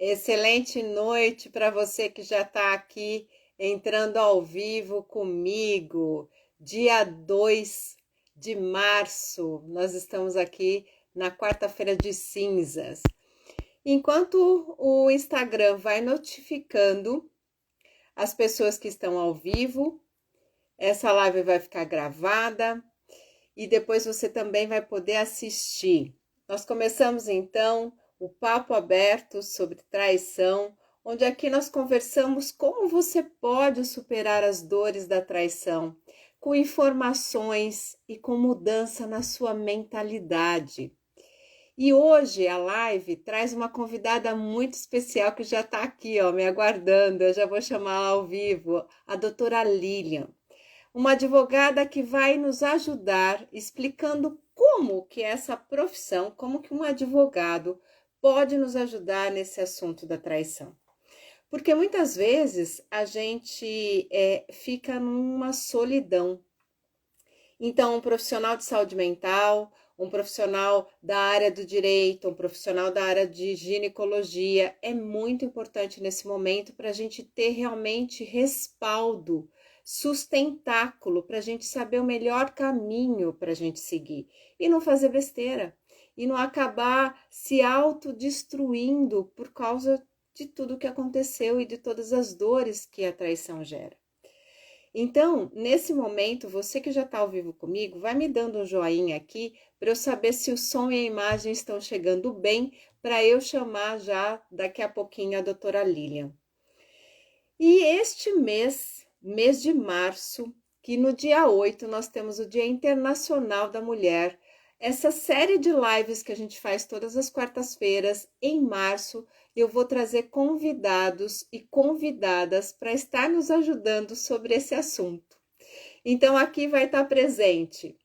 Excelente noite para você que já está aqui entrando ao vivo comigo. Dia 2 de março, nós estamos aqui na quarta-feira de cinzas. Enquanto o Instagram vai notificando as pessoas que estão ao vivo, essa live vai ficar gravada e depois você também vai poder assistir. Nós começamos então o papo aberto sobre traição, onde aqui nós conversamos como você pode superar as dores da traição, com informações e com mudança na sua mentalidade. E hoje a live traz uma convidada muito especial que já está aqui, ó, me aguardando. Eu já vou chamá-la ao vivo, a doutora Lilian, uma advogada que vai nos ajudar explicando como que essa profissão, como que um advogado pode nos ajudar nesse assunto da traição. Porque muitas vezes a gente fica numa solidão. Então, um profissional de saúde mental, um profissional da área do direito, um profissional da área de ginecologia é muito importante nesse momento para a gente ter realmente respaldo, sustentáculo, para a gente saber o melhor caminho para a gente seguir e não fazer besteira e não acabar se autodestruindo por causa de tudo que aconteceu e de todas as dores que a traição gera. Então, nesse momento, você que já está ao vivo comigo, vai me dando um joinha aqui para eu saber se o som e a imagem estão chegando bem, para eu chamar já daqui a pouquinho a doutora Lilian. E este mês de março, que no dia 8 nós temos o Dia Internacional da Mulher, essa série de lives que a gente faz todas as quartas-feiras, em março, eu vou trazer convidados e convidadas para estar nos ajudando sobre esse assunto. Então, aqui vai estar presente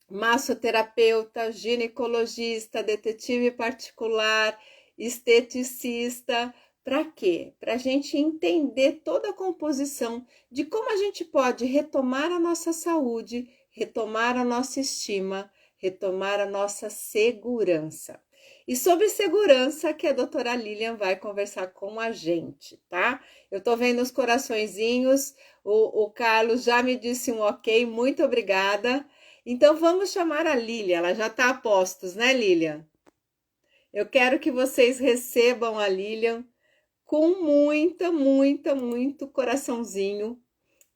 massoterapeuta, ginecologista, detetive particular, esteticista. Para quê? Para a gente entender toda a composição de como a gente pode retomar a nossa saúde, retomar a nossa estima, retomar a nossa segurança. E sobre segurança que a doutora Lilian vai conversar com a gente, tá? Eu tô vendo os coraçõezinhos, o Carlos já me disse um ok, muito obrigada. Então vamos chamar a Lilian, ela já está a postos, né, Lilian? Eu quero que vocês recebam a Lilian com muito coraçãozinho.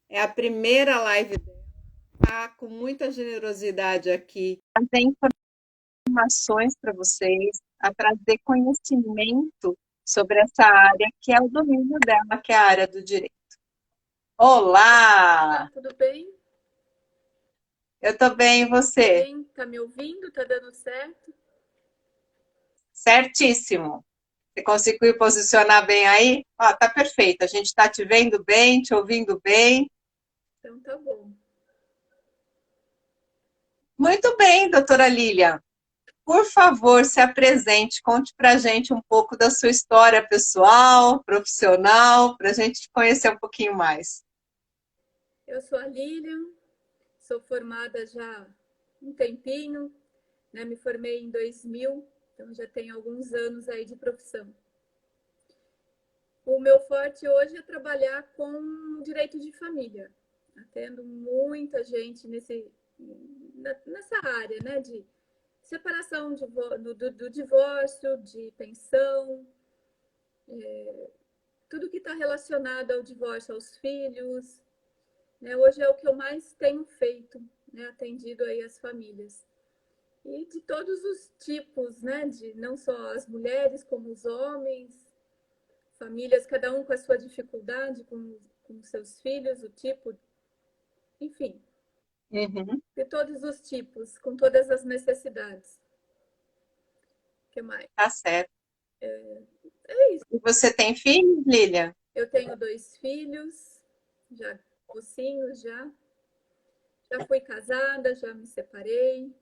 É a primeira live dela, tá? Com muita generosidade aqui. Trazer informações para vocês, a trazer conhecimento sobre essa área que é o domínio dela, que é a área do direito. Olá! Tudo bem? Eu tô bem, e você? Bem, tá me ouvindo? Tá dando certo? Certíssimo. Você conseguiu posicionar bem aí? Ó, tá perfeito. A gente está te vendo bem, te ouvindo bem. Então tá bom. Muito bem, doutora Lilian. Por favor, se apresente, conte para a gente um pouco da sua história pessoal, profissional, para a gente te conhecer um pouquinho mais. Eu sou a Lilian, sou formada já há um tempinho, né? Me formei em 2000, então já tenho alguns anos aí de profissão. O meu forte hoje é trabalhar com direito de família, atendo muita gente nessa área, né? De separação do divórcio, de pensão, tudo que está relacionado ao divórcio, aos filhos, né? Hoje é o que eu mais tenho feito, né? Atendido aí as famílias. E de todos os tipos, né? De não só as mulheres, como os homens, famílias, cada um com a sua dificuldade, com seus filhos, o tipo, enfim, Uhum. de todos os tipos, com todas as necessidades. O que mais? Tá certo. É isso. E você tem filhos, Lilian? Eu tenho 2 filhos, já mocinhos já. Já fui casada, já me separei.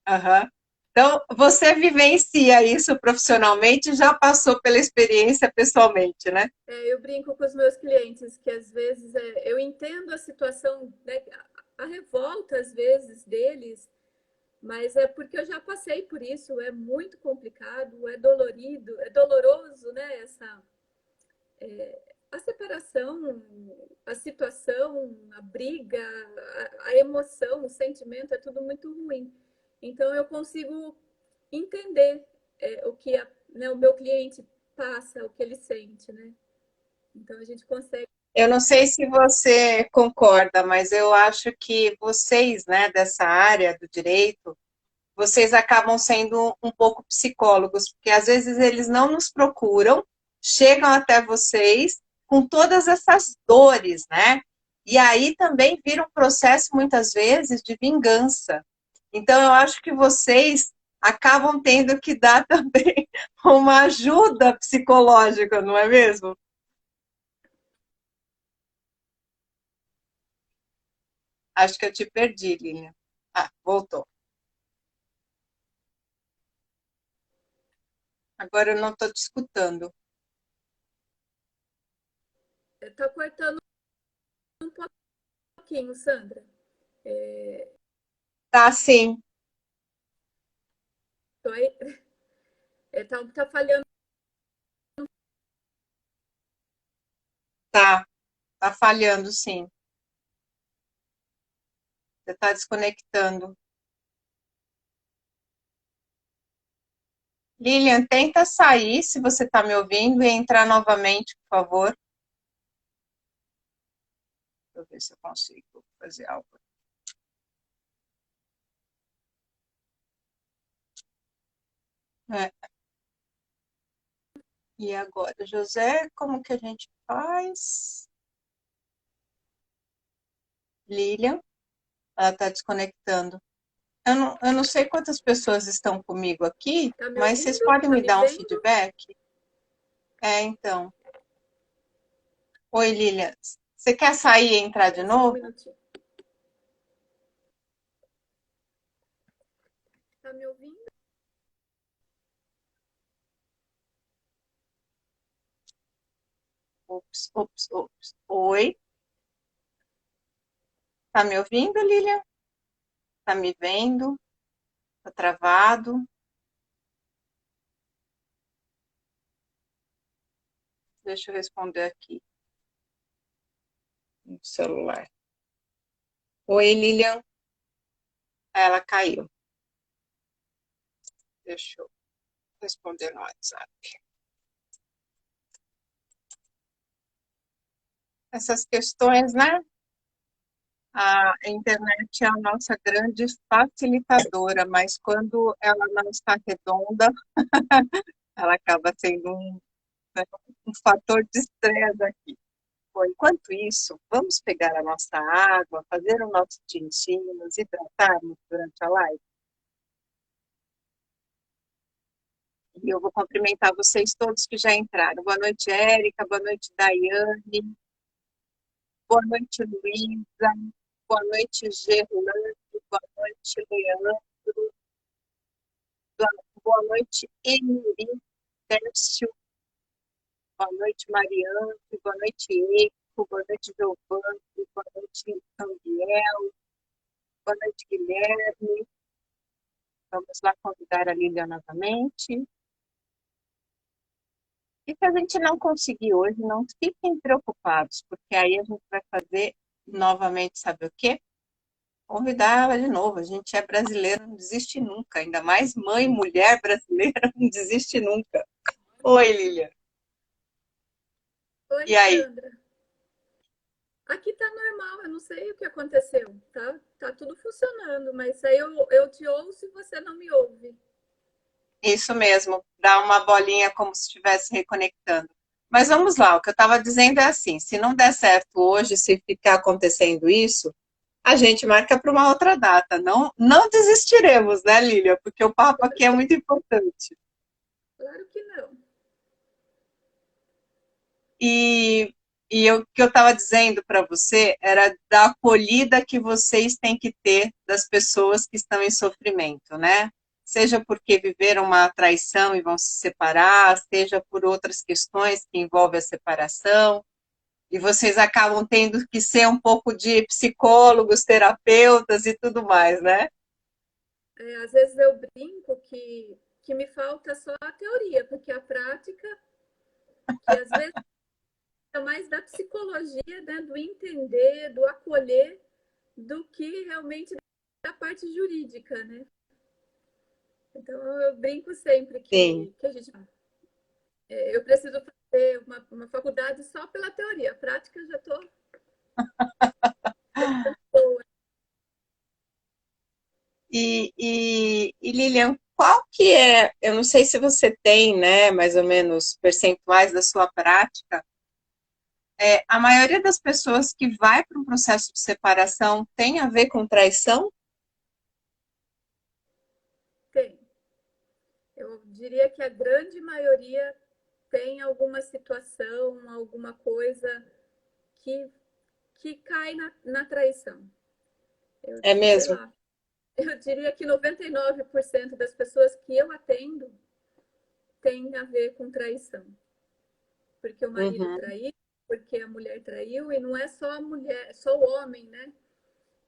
Aham. Então, você vivencia isso profissionalmente e já passou pela experiência pessoalmente, né? Eu brinco com os meus clientes que às vezes eu entendo a situação, né, a revolta às vezes deles, Mas é porque eu já passei por isso, é muito complicado, é dolorido, é doloroso, né? A separação, a situação, a briga, a emoção, o sentimento, é tudo muito ruim. Então eu consigo entender o que né, o meu cliente passa, o que ele sente, né? Então a gente consegue. Eu não sei se você concorda, mas eu acho que vocês, né, dessa área do direito, vocês acabam sendo um pouco psicólogos, porque às vezes eles não nos procuram, chegam até vocês com todas essas dores, né? E aí também vira um processo, muitas vezes, de vingança. Então, eu acho que vocês acabam tendo que dar também uma ajuda psicológica, não é mesmo? Acho que eu te perdi, Lilian. Ah, voltou. Agora eu não estou te escutando. Está cortando um pouquinho, Sandra. Tá, sim. Tá falhando. Tá falhando, sim. Você está desconectando. Lilian, tenta sair, se você está me ouvindo, e entrar novamente, por favor. Deixa eu ver se eu consigo fazer algo. É. E agora, José, como que a gente faz? Lilian, ela está desconectando. Eu não sei quantas pessoas estão comigo aqui, Tá me mas vocês ouvindo? podem Tá me me dar um vendo? feedback? Então. Oi, Lilian. Você quer sair e entrar de Só um novo? minutinho. Tá me ouvindo? Ops, ops, ops. Oi, tá me ouvindo, Lilian? Tá me vendo? Tá travado? Deixa eu responder aqui no celular. Oi, Lilian. Ela caiu. Deixa eu responder no WhatsApp. Essas questões, né? A internet é a nossa grande facilitadora, mas quando ela não está redonda, ela acaba sendo né, um fator de estresse aqui. Bom, enquanto isso, vamos pegar a nossa água, fazer o nosso tintim, nos hidratarmos durante a live. E eu vou cumprimentar vocês todos que já entraram. Boa noite, Érica. Boa noite, Daiane. Boa noite, Luísa. Boa noite, Gerlane. Boa noite, Leandro. Boa noite, Emily, Tércio. Boa noite, Mariana. Boa noite, Eiko. Boa noite, Giovanni. Boa noite, Cambiel. Boa noite, Guilherme. Vamos lá convidar a Lília novamente. E se a gente não conseguir hoje, não fiquem preocupados, porque aí a gente vai fazer novamente, sabe o quê? Convidar ela de novo. A gente é brasileiro, não desiste nunca. Ainda mais mãe, mulher brasileira, não desiste nunca. Oi, Lília. Oi, E aí? Sandra. Aqui tá normal, eu não sei o que aconteceu, tá? Tá tudo funcionando, mas aí eu te ouço e você não me ouve. Isso mesmo, dá uma bolinha como se estivesse reconectando. Mas vamos lá, o que eu estava dizendo é assim: se não der certo hoje, se ficar acontecendo isso, a gente marca para uma outra data. Não, não desistiremos, né, Lília? Porque o papo aqui é muito importante. Claro que não. E, o que eu estava dizendo para você era da acolhida que vocês têm que ter das pessoas que estão em sofrimento, né? Seja porque viveram uma traição e vão se separar, seja por outras questões que envolvem a separação, e vocês acabam tendo que ser um pouco de psicólogos, terapeutas e tudo mais, né? às vezes eu brinco que me falta só a teoria, porque a prática, que às vezes é mais da psicologia, né, do entender, do acolher, do que realmente da parte jurídica, né? Então eu brinco sempre Sim. que a gente eu preciso fazer uma faculdade só pela teoria, a prática eu já estou boa. E Lilian, qual que é, eu não sei se você tem, né, mais ou menos percentuais da sua prática, a maioria das pessoas que vai para um processo de separação tem a ver com traição? Tem. Eu diria que a grande maioria tem alguma situação, alguma coisa que, que cai na traição. É Sei mesmo? lá, eu diria que 99% das pessoas que eu atendo tem a ver com traição. Porque o marido Uhum, traiu, porque a mulher traiu, e não é só a mulher, só o homem, né?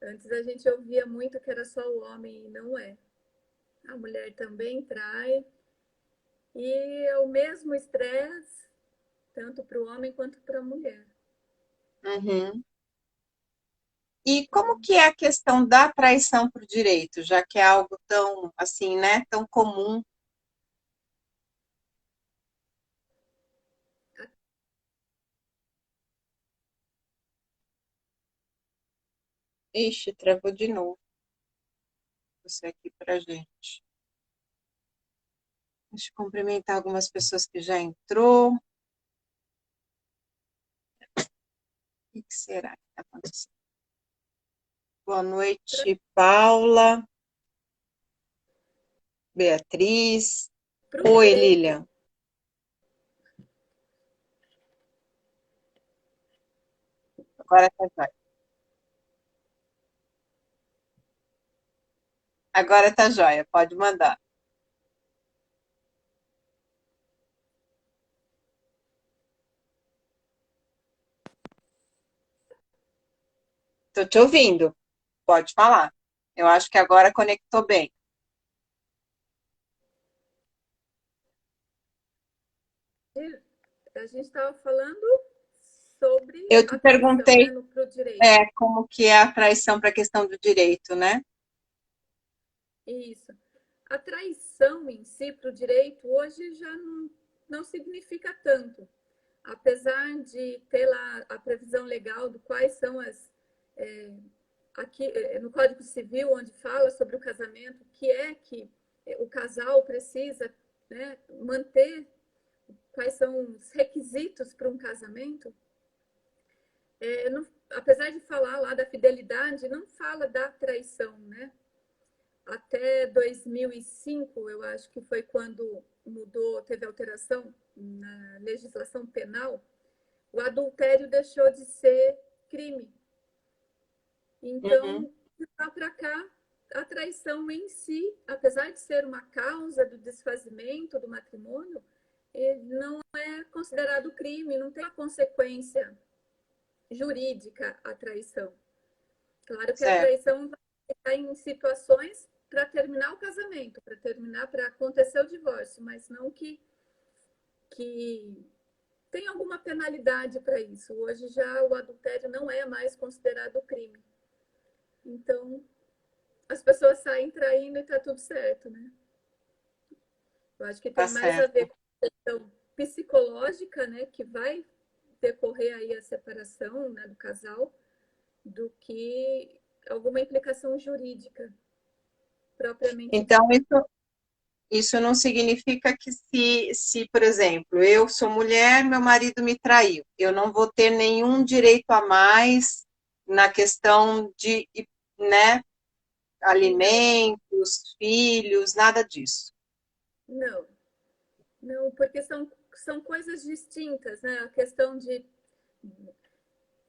Antes a gente ouvia muito que era só o homem, e não é. A mulher também trai, e é o mesmo estresse, tanto para o homem quanto para a mulher. uhum. E como que é a questão da traição por direito, já que é algo tão, assim, né, tão comum? Ixi, travou de novo você aqui pra gente. Deixa eu cumprimentar algumas pessoas que já entrou. O que que será que está acontecendo? Boa noite, Paula, Beatriz. Para o Oi, direito, Lilian. Agora tá jóia. Agora tá jóia, pode mandar. Tô te ouvindo, pode falar. Eu acho que agora conectou bem. a gente estava falando sobre Eu te a traição, né, perguntei, para o direito. como que é a traição para a questão do direito, né? Isso. A traição em si para o direito hoje já não significa tanto. Apesar de ter lá a previsão legal do quais são as. Aqui no Código Civil, onde fala sobre o casamento, que é que o casal precisa, né, manter, quais são os requisitos para um casamento, apesar de falar lá da fidelidade, não fala da traição, né? Até 2005, eu acho que foi quando mudou, teve alteração na legislação penal, o adultério deixou de ser crime. Uhum, Então, de lá para cá, a traição em si, apesar de ser uma causa do desfazimento do matrimônio, ele não é considerado crime, não tem uma consequência jurídica a traição. Claro que a certo, traição vai estar em situações para terminar o casamento, para terminar, para acontecer o divórcio, mas não que tem alguma penalidade para isso. Hoje já o adultério não é mais considerado crime. Então, as pessoas saem traindo e está tudo certo, né? Eu acho que tá tem mais a ver certo. com a questão psicológica, né, que vai decorrer aí a separação, né, do casal, do que alguma implicação jurídica propriamente Então, dita. isso não significa que se, por exemplo, eu sou mulher, meu marido me traiu, eu não vou ter nenhum direito a mais na questão de, né, Não, alimentos, filhos, nada disso. não, não, porque são coisas distintas, né? A questão de,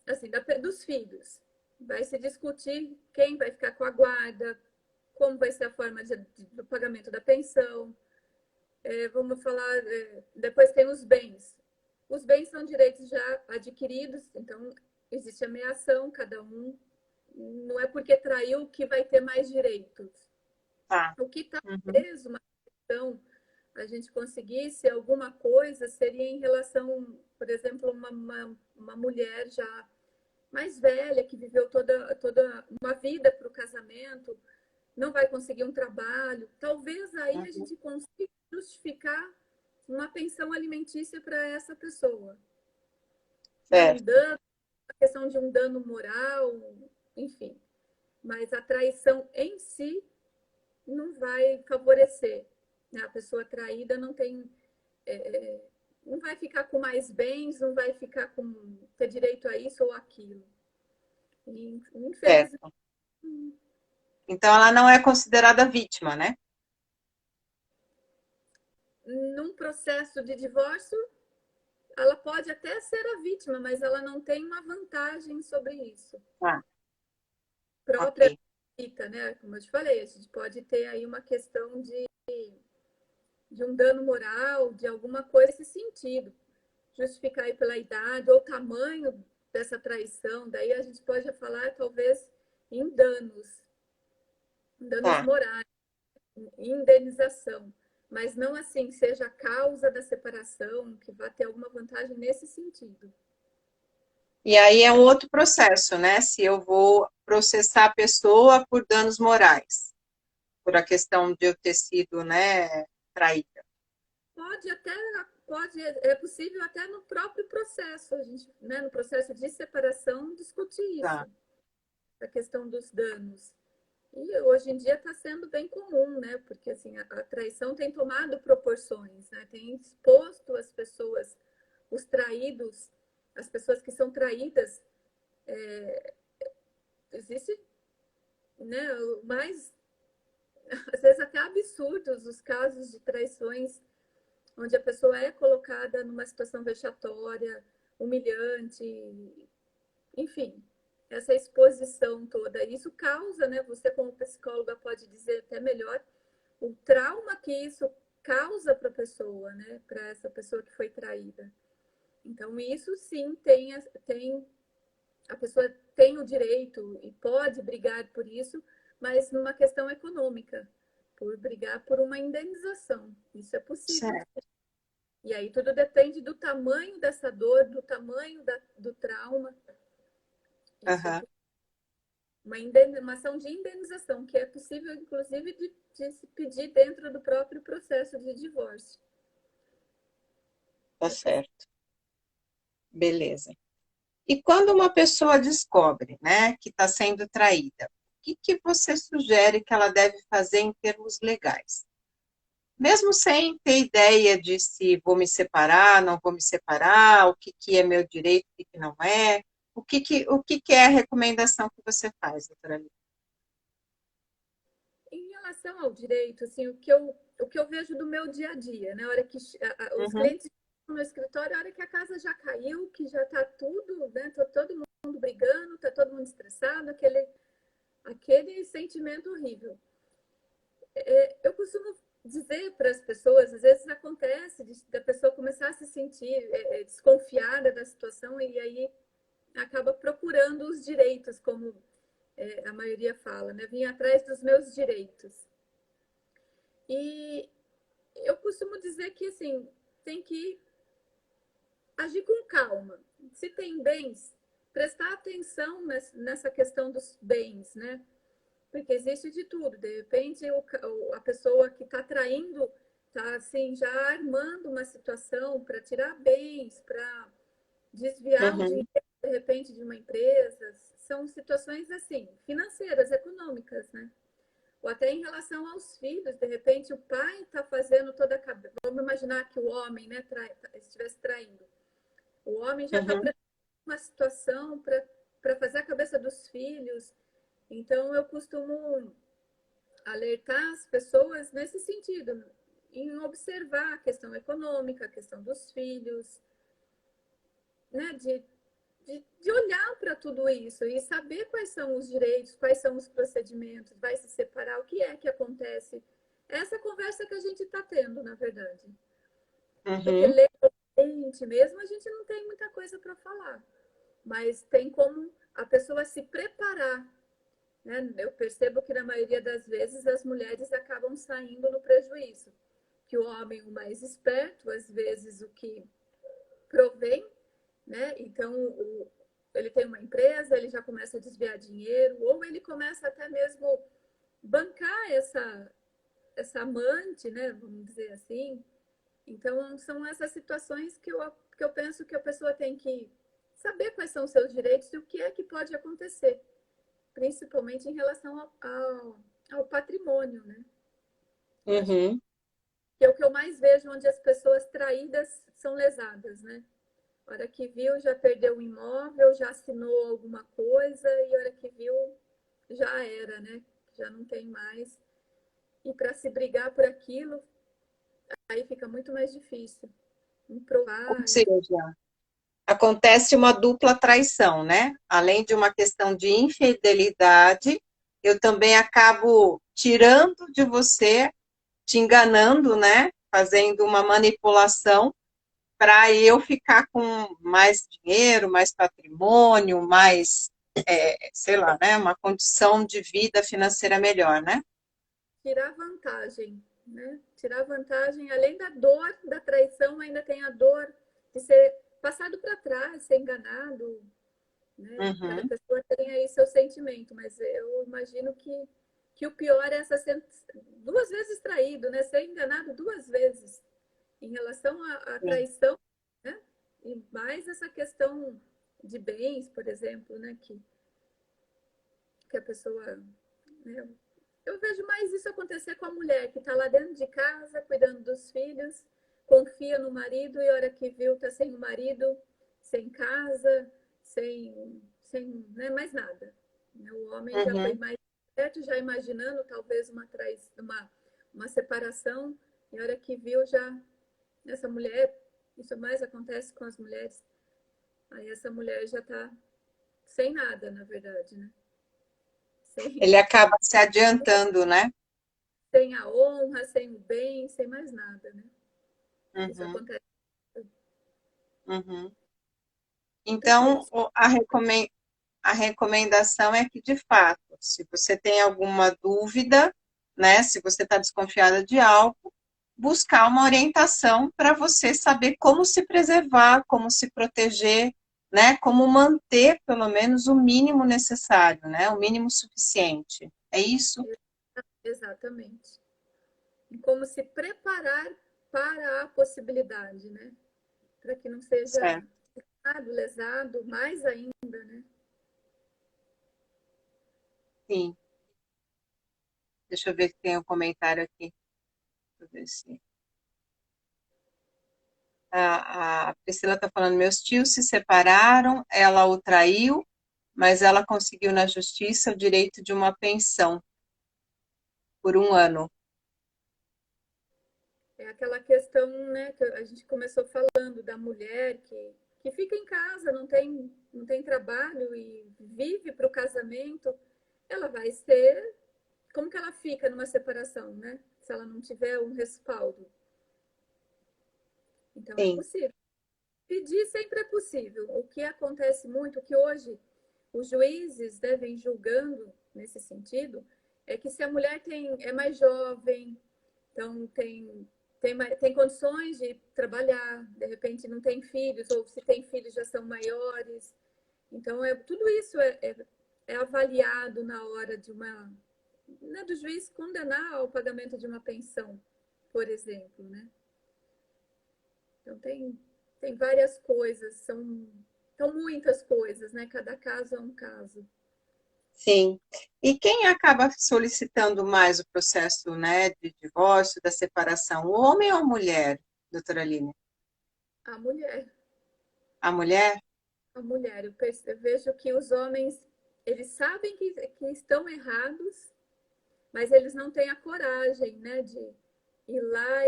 assim, dos filhos. Vai se discutir quem vai ficar com a guarda, como vai ser a forma do pagamento da pensão. Vamos falar, depois tem os bens. Os bens são direitos já adquiridos, então existe ameação, cada um. Não é porque traiu que vai ter mais direitos. Tá. O que Uhum. talvez uma questão a gente conseguisse alguma coisa seria em relação, por exemplo, uma mulher já mais velha, que viveu toda uma vida para o casamento, não vai conseguir um trabalho. Talvez aí a Uhum. gente consiga justificar uma pensão alimentícia para essa pessoa. Né? Um Certo. dano, a questão de um dano moral, enfim. Mas a traição em si não vai favorecer. Né? A pessoa traída não tem. Não vai ficar com mais bens, não vai ficar com ter direito a isso ou aquilo. E, infelizmente, Certo. Então, ela não é considerada vítima, né? num processo de divórcio, ela pode até ser a vítima, mas ela não tem uma vantagem sobre isso. Tá, Própria ok. dita, né? Como eu te falei, a gente pode ter aí uma questão de um dano moral, de alguma coisa nesse sentido. Justificar aí pela idade ou tamanho dessa traição, daí a gente pode falar talvez em danos Tá. morais, em indenização, mas não assim seja a causa da separação, que vá ter alguma vantagem nesse sentido. E aí é um outro processo, né? Se eu vou processar a pessoa por danos morais, por a questão de eu ter sido, né, traída. Pode até, é possível até no próprio processo, a gente, né, no processo de separação, discutir Tá. isso, a questão dos danos. E hoje em dia está sendo bem comum, né? Porque assim, a traição tem tomado proporções, né? Tem exposto as pessoas, os traídos, as pessoas que são traídas. Existe, né? Mais, às vezes até absurdos os casos de traições onde a pessoa é colocada numa situação vexatória, humilhante, enfim, essa exposição toda. Isso causa, né? Você como psicóloga pode dizer até melhor o trauma que isso causa para a pessoa, né? Para essa pessoa que foi traída. Então, isso sim a pessoa tem o direito e pode brigar por isso, mas numa questão econômica, por brigar por uma indenização. Isso é possível. Certo. E aí tudo depende do tamanho dessa dor, do tamanho do trauma. Isso é Aham. uma ação de indenização, que é possível, inclusive, de se pedir dentro do próprio processo de divórcio. Tá É possível. certo. Beleza. E quando uma pessoa descobre, né, que está sendo traída, o que que você sugere que ela deve fazer em termos legais? Mesmo sem ter ideia de se vou me separar, não vou me separar, o que que é meu direito, o que que não é, o que que é a recomendação que você faz, doutora Lívia? Em relação ao direito, assim, o que eu vejo do meu dia a dia, né? A hora que os Uhum, clientes no meu escritório, a hora que a casa já caiu, que já está tudo, né? Tá todo mundo brigando, está todo mundo estressado, aquele sentimento horrível. Eu costumo dizer para as pessoas, às vezes acontece da pessoa começar a se sentir desconfiada da situação e aí acaba procurando os direitos, como a maioria fala, né? Vim atrás dos meus direitos. E eu costumo dizer que assim, tem que agir com calma. Se tem bens, prestar atenção nessa questão dos bens, né? Porque existe de tudo. De repente, a pessoa que está traindo está assim, já armando uma situação para tirar bens, para desviar o uhum, dinheiro, de repente, de uma empresa. São situações assim, financeiras, econômicas, né? Ou até em relação aos filhos, de repente o pai está fazendo toda a cabeça. Vamos imaginar que o homem, né, estivesse traindo. O homem já está uhum. preparando uma situação para fazer a cabeça dos filhos. Então eu costumo alertar as pessoas nesse sentido, em observar a questão econômica, a questão dos filhos, né, de olhar para tudo isso e saber quais são os direitos, quais são os procedimentos, vai se separar, o que é que acontece. Essa conversa que a gente está tendo, na verdade. Porque Uhum. legalmente mesmo a gente não tem muita coisa para falar, mas tem como a pessoa se preparar né? Eu percebo que na maioria das vezes as mulheres acabam saindo no prejuízo. Que o homem, o mais esperto, às vezes o que provém, né? Então, ele tem uma empresa, ele já começa a desviar dinheiro, ou ele começa até mesmo bancar essa amante, né? Vamos dizer assim. Então, são essas situações que eu penso que a pessoa tem que saber quais são os seus direitos e o que é que pode acontecer, principalmente em relação ao patrimônio, né? Uhum. Que é o que eu mais vejo, onde as pessoas traídas são lesadas, né? A hora que viu, já perdeu o imóvel, já assinou alguma coisa, e a hora que viu, já era, né? Já não tem mais. E para se brigar por aquilo, aí fica muito mais difícil. Ou Provar. seja, acontece uma dupla traição, né? Além de uma questão de infidelidade, eu também acabo tirando de você, te enganando, né? Fazendo uma manipulação para eu ficar com mais dinheiro, mais patrimônio, mais, sei lá, né? Uma condição de vida financeira melhor, né? Tirar vantagem, né? Tirar vantagem, além da dor da traição, ainda tem a dor de ser passado para trás, ser enganado, né? Cada Uhum. pessoa tem aí seu sentimento, mas eu imagino que o pior é essa ser duas vezes traído, né? Ser enganado duas vezes em relação à Sim. traição, né? E mais essa questão de bens, por exemplo, né? Que a pessoa, né? Eu vejo mais isso acontecer com a mulher que está lá dentro de casa, cuidando dos filhos, confia no marido e a hora que viu está sem o marido, sem casa, sem né, mais nada. O homem já foi Uhum. mais certo, já imaginando talvez uma separação, e a hora que viu já essa mulher, isso mais acontece com as mulheres, aí essa mulher já está sem nada, na verdade, né? Ele Sem, acaba se adiantando, né? sem a honra, sem o bem, sem mais nada, né? Isso Uhum. acontece. Uhum. Muito Então, triste. a recomendação é que, de fato, se você tem alguma dúvida, né, se você está desconfiada de algo, buscar uma orientação para você saber como se preservar, como se proteger, né, como manter pelo menos o mínimo necessário, né, o mínimo suficiente. É isso? Exatamente. E como se preparar para a possibilidade, né? Para que não seja Certo. lesado mais ainda, né? Sim. Deixa eu ver se tem um comentário aqui. Deixa eu ver se... A Priscila está falando, meus tios se separaram, ela o traiu, mas ela conseguiu na justiça o direito de uma pensão por um ano. É aquela questão, né, que a gente começou falando da mulher que fica em casa, não tem trabalho e vive para o casamento, ela vai ser. Como que ela fica numa separação, né? Se ela não tiver um respaldo. Então é Sim, possível. Pedir sempre é possível. O que acontece muito, que hoje os juízes devem julgando nesse sentido, é que se a mulher é mais jovem, então tem condições de trabalhar, de repente não tem filhos, ou se tem filhos já são maiores. Então, tudo isso é avaliado na hora de né, do juiz condenar ao pagamento de uma pensão, por exemplo, né? Então, tem várias coisas, são muitas coisas, né? Cada caso é um caso. sim. E quem acaba solicitando mais o processo, né, de divórcio, da separação, o homem ou a mulher, doutora Aline? A mulher, A mulher? a mulher, eu vejo que os homens, eles sabem que estão errados, mas eles não têm a coragem, né, de ir lá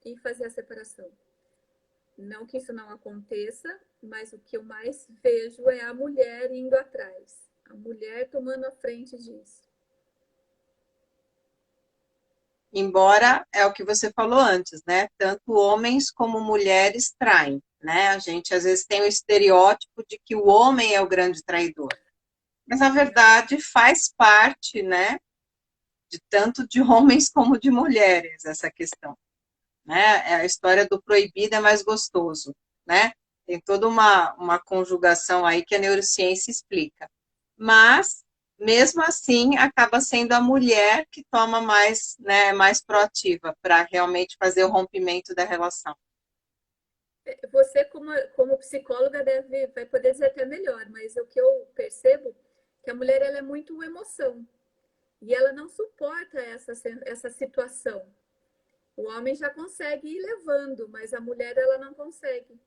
e fazer a separação. Não que isso não aconteça, mas o que eu mais vejo é a mulher indo atrás, a mulher tomando a frente disso. Embora é o que você falou antes, né? Tanto homens como mulheres traem, né? A gente às vezes tem o estereótipo de que o homem é o grande traidor. Mas na verdade faz parte, né, de tanto de homens como de mulheres essa questão, né? É a história do proibido é mais gostoso, né? Tem toda uma conjugação aí que a neurociência explica. Mas, mesmo assim, acaba sendo a mulher que toma mais, né, mais proativa para realmente fazer o rompimento da relação. Você, como psicóloga, vai poder dizer até melhor, mas o que eu percebo é que a mulher ela é muito emoção e ela não suporta essa situação. O homem já consegue ir levando, mas a mulher ela não consegue.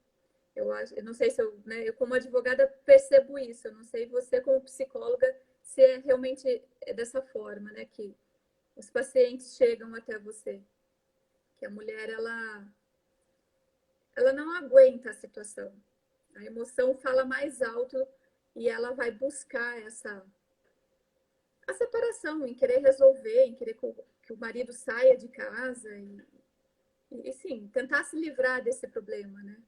Eu não sei se eu, né, eu como advogada percebo isso. Eu não sei você como psicóloga se é realmente dessa forma, né, que os pacientes chegam até você, que a mulher ela não aguenta a situação. A emoção fala mais alto e ela vai buscar a separação, em querer resolver, em querer que o marido saia de casa e sim, tentar se livrar desse problema, né?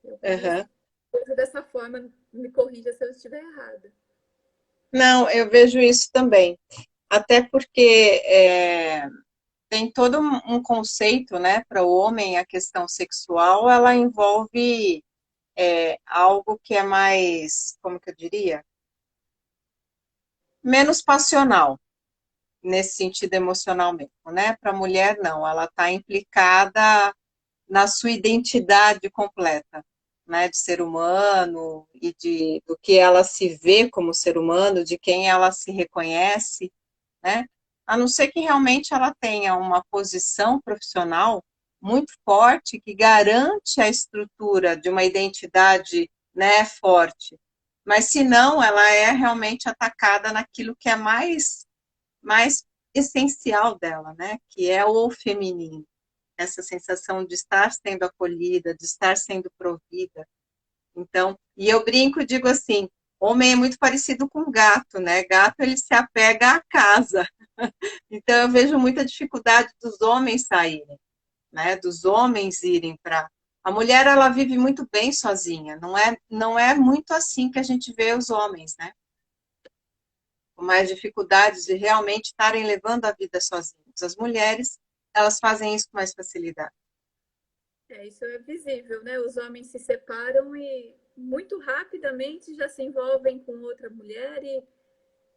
Eu Uhum. vejo dessa forma, me corrija se eu estiver errada. Não, eu vejo isso também. Até porque tem todo um conceito, né, para o homem, a questão sexual, ela envolve algo que é mais, como que eu diria? Menos passional, nesse sentido emocional mesmo, né? Para a mulher, não, ela está implicada na sua identidade completa, né? De ser humano e do que ela se vê como ser humano, de quem ela se reconhece, né? A não ser que realmente ela tenha uma posição profissional muito forte que garante a estrutura de uma identidade, né, forte. Mas se não, ela é realmente atacada naquilo que é mais essencial dela, né, que é o feminino. Essa sensação de estar sendo acolhida, de estar sendo provida. Então, e eu brinco e digo assim, homem é muito parecido com gato, né? Gato, ele se apega à casa. Então, eu vejo muita dificuldade dos homens saírem, né? Dos homens irem para... A mulher, ela vive muito bem sozinha. Não é muito assim que a gente vê os homens, né? Com mais dificuldades de realmente estarem levando a vida sozinhos. As mulheres, elas fazem isso com mais facilidade. Isso é visível, né? Os homens se separam e muito rapidamente já se envolvem com outra mulher e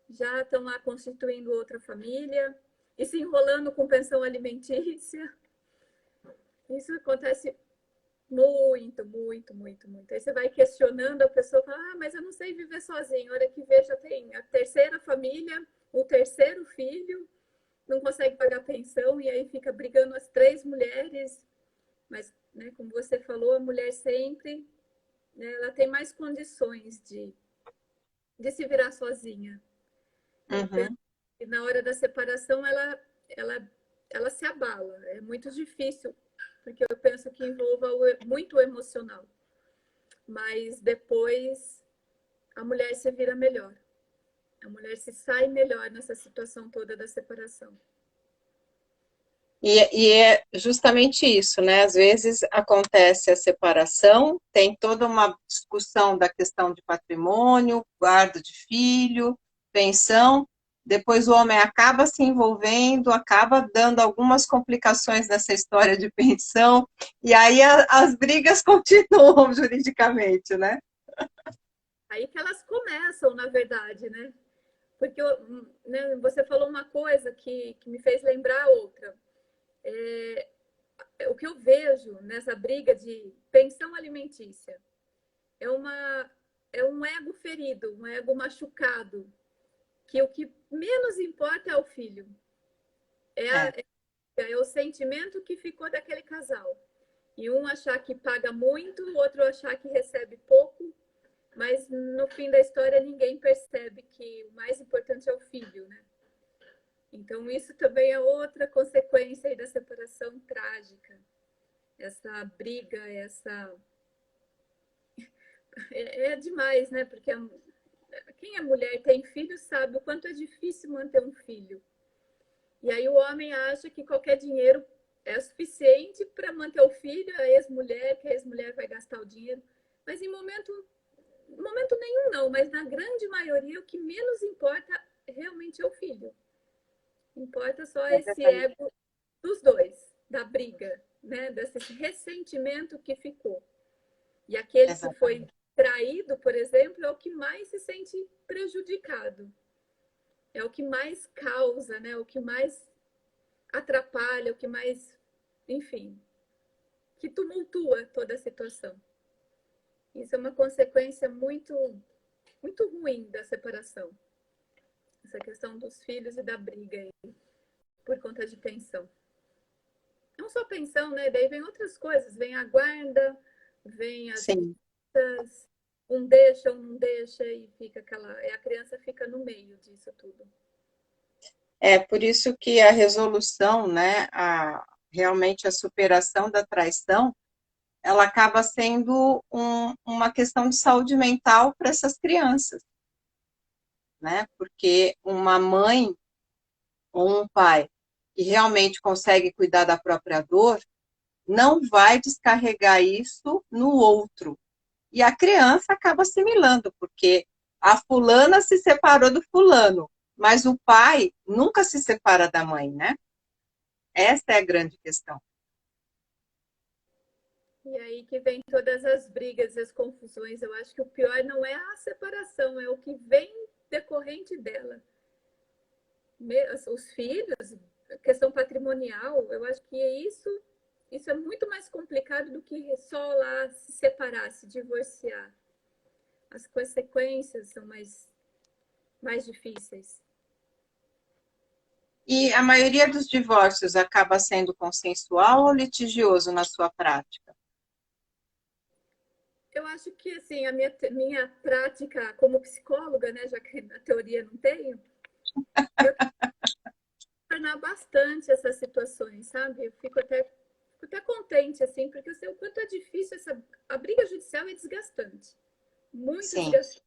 já estão lá constituindo outra família e se enrolando com pensão alimentícia. Isso acontece muito, muito, muito, muito. Aí você vai questionando a pessoa, fala, mas eu não sei viver sozinho. Olha que veja, tem a terceira família, o terceiro filho, não consegue pagar pensão e aí fica brigando as três mulheres. Mas, né, como você falou, a mulher sempre, né, ela tem mais condições de se virar sozinha. Eu penso Uhum. que na hora da separação ela, ela se abala. É muito difícil, porque eu penso que envolva muito o emocional. Mas depois a mulher se vira melhor. A mulher se sai melhor nessa situação toda da separação. E é justamente isso, né? Às vezes acontece a separação, tem toda uma discussão da questão de patrimônio, guarda de filho, pensão, depois o homem acaba se envolvendo, acaba dando algumas complicações nessa história de pensão, e aí as brigas continuam juridicamente, né? Aí que elas começam, na verdade, né? Porque né, você falou uma coisa que me fez lembrar outra. O que eu vejo nessa briga de pensão alimentícia é um ego ferido, um ego machucado, que o que menos importa é o filho. É, É. é o sentimento que ficou daquele casal. E um achar que paga muito, o outro achar que recebe pouco, mas no fim da história ninguém percebe que o mais importante é o filho, né? Então isso também é outra consequência aí da separação trágica. Essa briga, é demais, né? Porque quem é mulher e tem filho sabe o quanto é difícil manter um filho. E aí o homem acha que qualquer dinheiro é suficiente para manter o filho, a ex-mulher, que a ex-mulher vai gastar o dinheiro. Mas em momento no momento nenhum não, mas na grande maioria o que menos importa realmente é o filho. Importa só esse ego dos dois, da briga, né? Desse ressentimento que ficou. E aquele que foi traído, por exemplo, é o que mais se sente prejudicado. É o que mais causa, né? O que mais atrapalha, o que mais, enfim, que tumultua toda a situação. Isso é uma consequência muito ruim da separação. Essa questão dos filhos e da briga aí, por conta de pensão. Não só pensão, né? Daí vem outras coisas, vem a guarda, vem as visitas, um deixa, um não deixa, e fica a criança fica no meio disso tudo. É por isso que a resolução, né, realmente a superação da traição, ela acaba sendo uma questão de saúde mental para essas crianças, né? Porque uma mãe ou um pai que realmente consegue cuidar da própria dor, não vai descarregar isso no outro. E a criança acaba assimilando, porque a fulana se separou do fulano, mas o pai nunca se separa da mãe, né? Essa é a grande questão. E aí que vem todas as brigas, as confusões. Eu acho que o pior não é a separação, é o que vem decorrente dela. Os filhos, a questão patrimonial, eu acho que isso é muito mais complicado do que só lá se separar, se divorciar. As consequências são mais difíceis. E a maioria dos divórcios acaba sendo consensual ou litigioso na sua prática? Eu acho que, assim, a minha prática como psicóloga, né, já que na teoria não tenho, eu tornar bastante essas situações, sabe? Eu fico até contente, assim, porque eu sei o quanto é difícil a briga judicial é desgastante. Muito desgastante.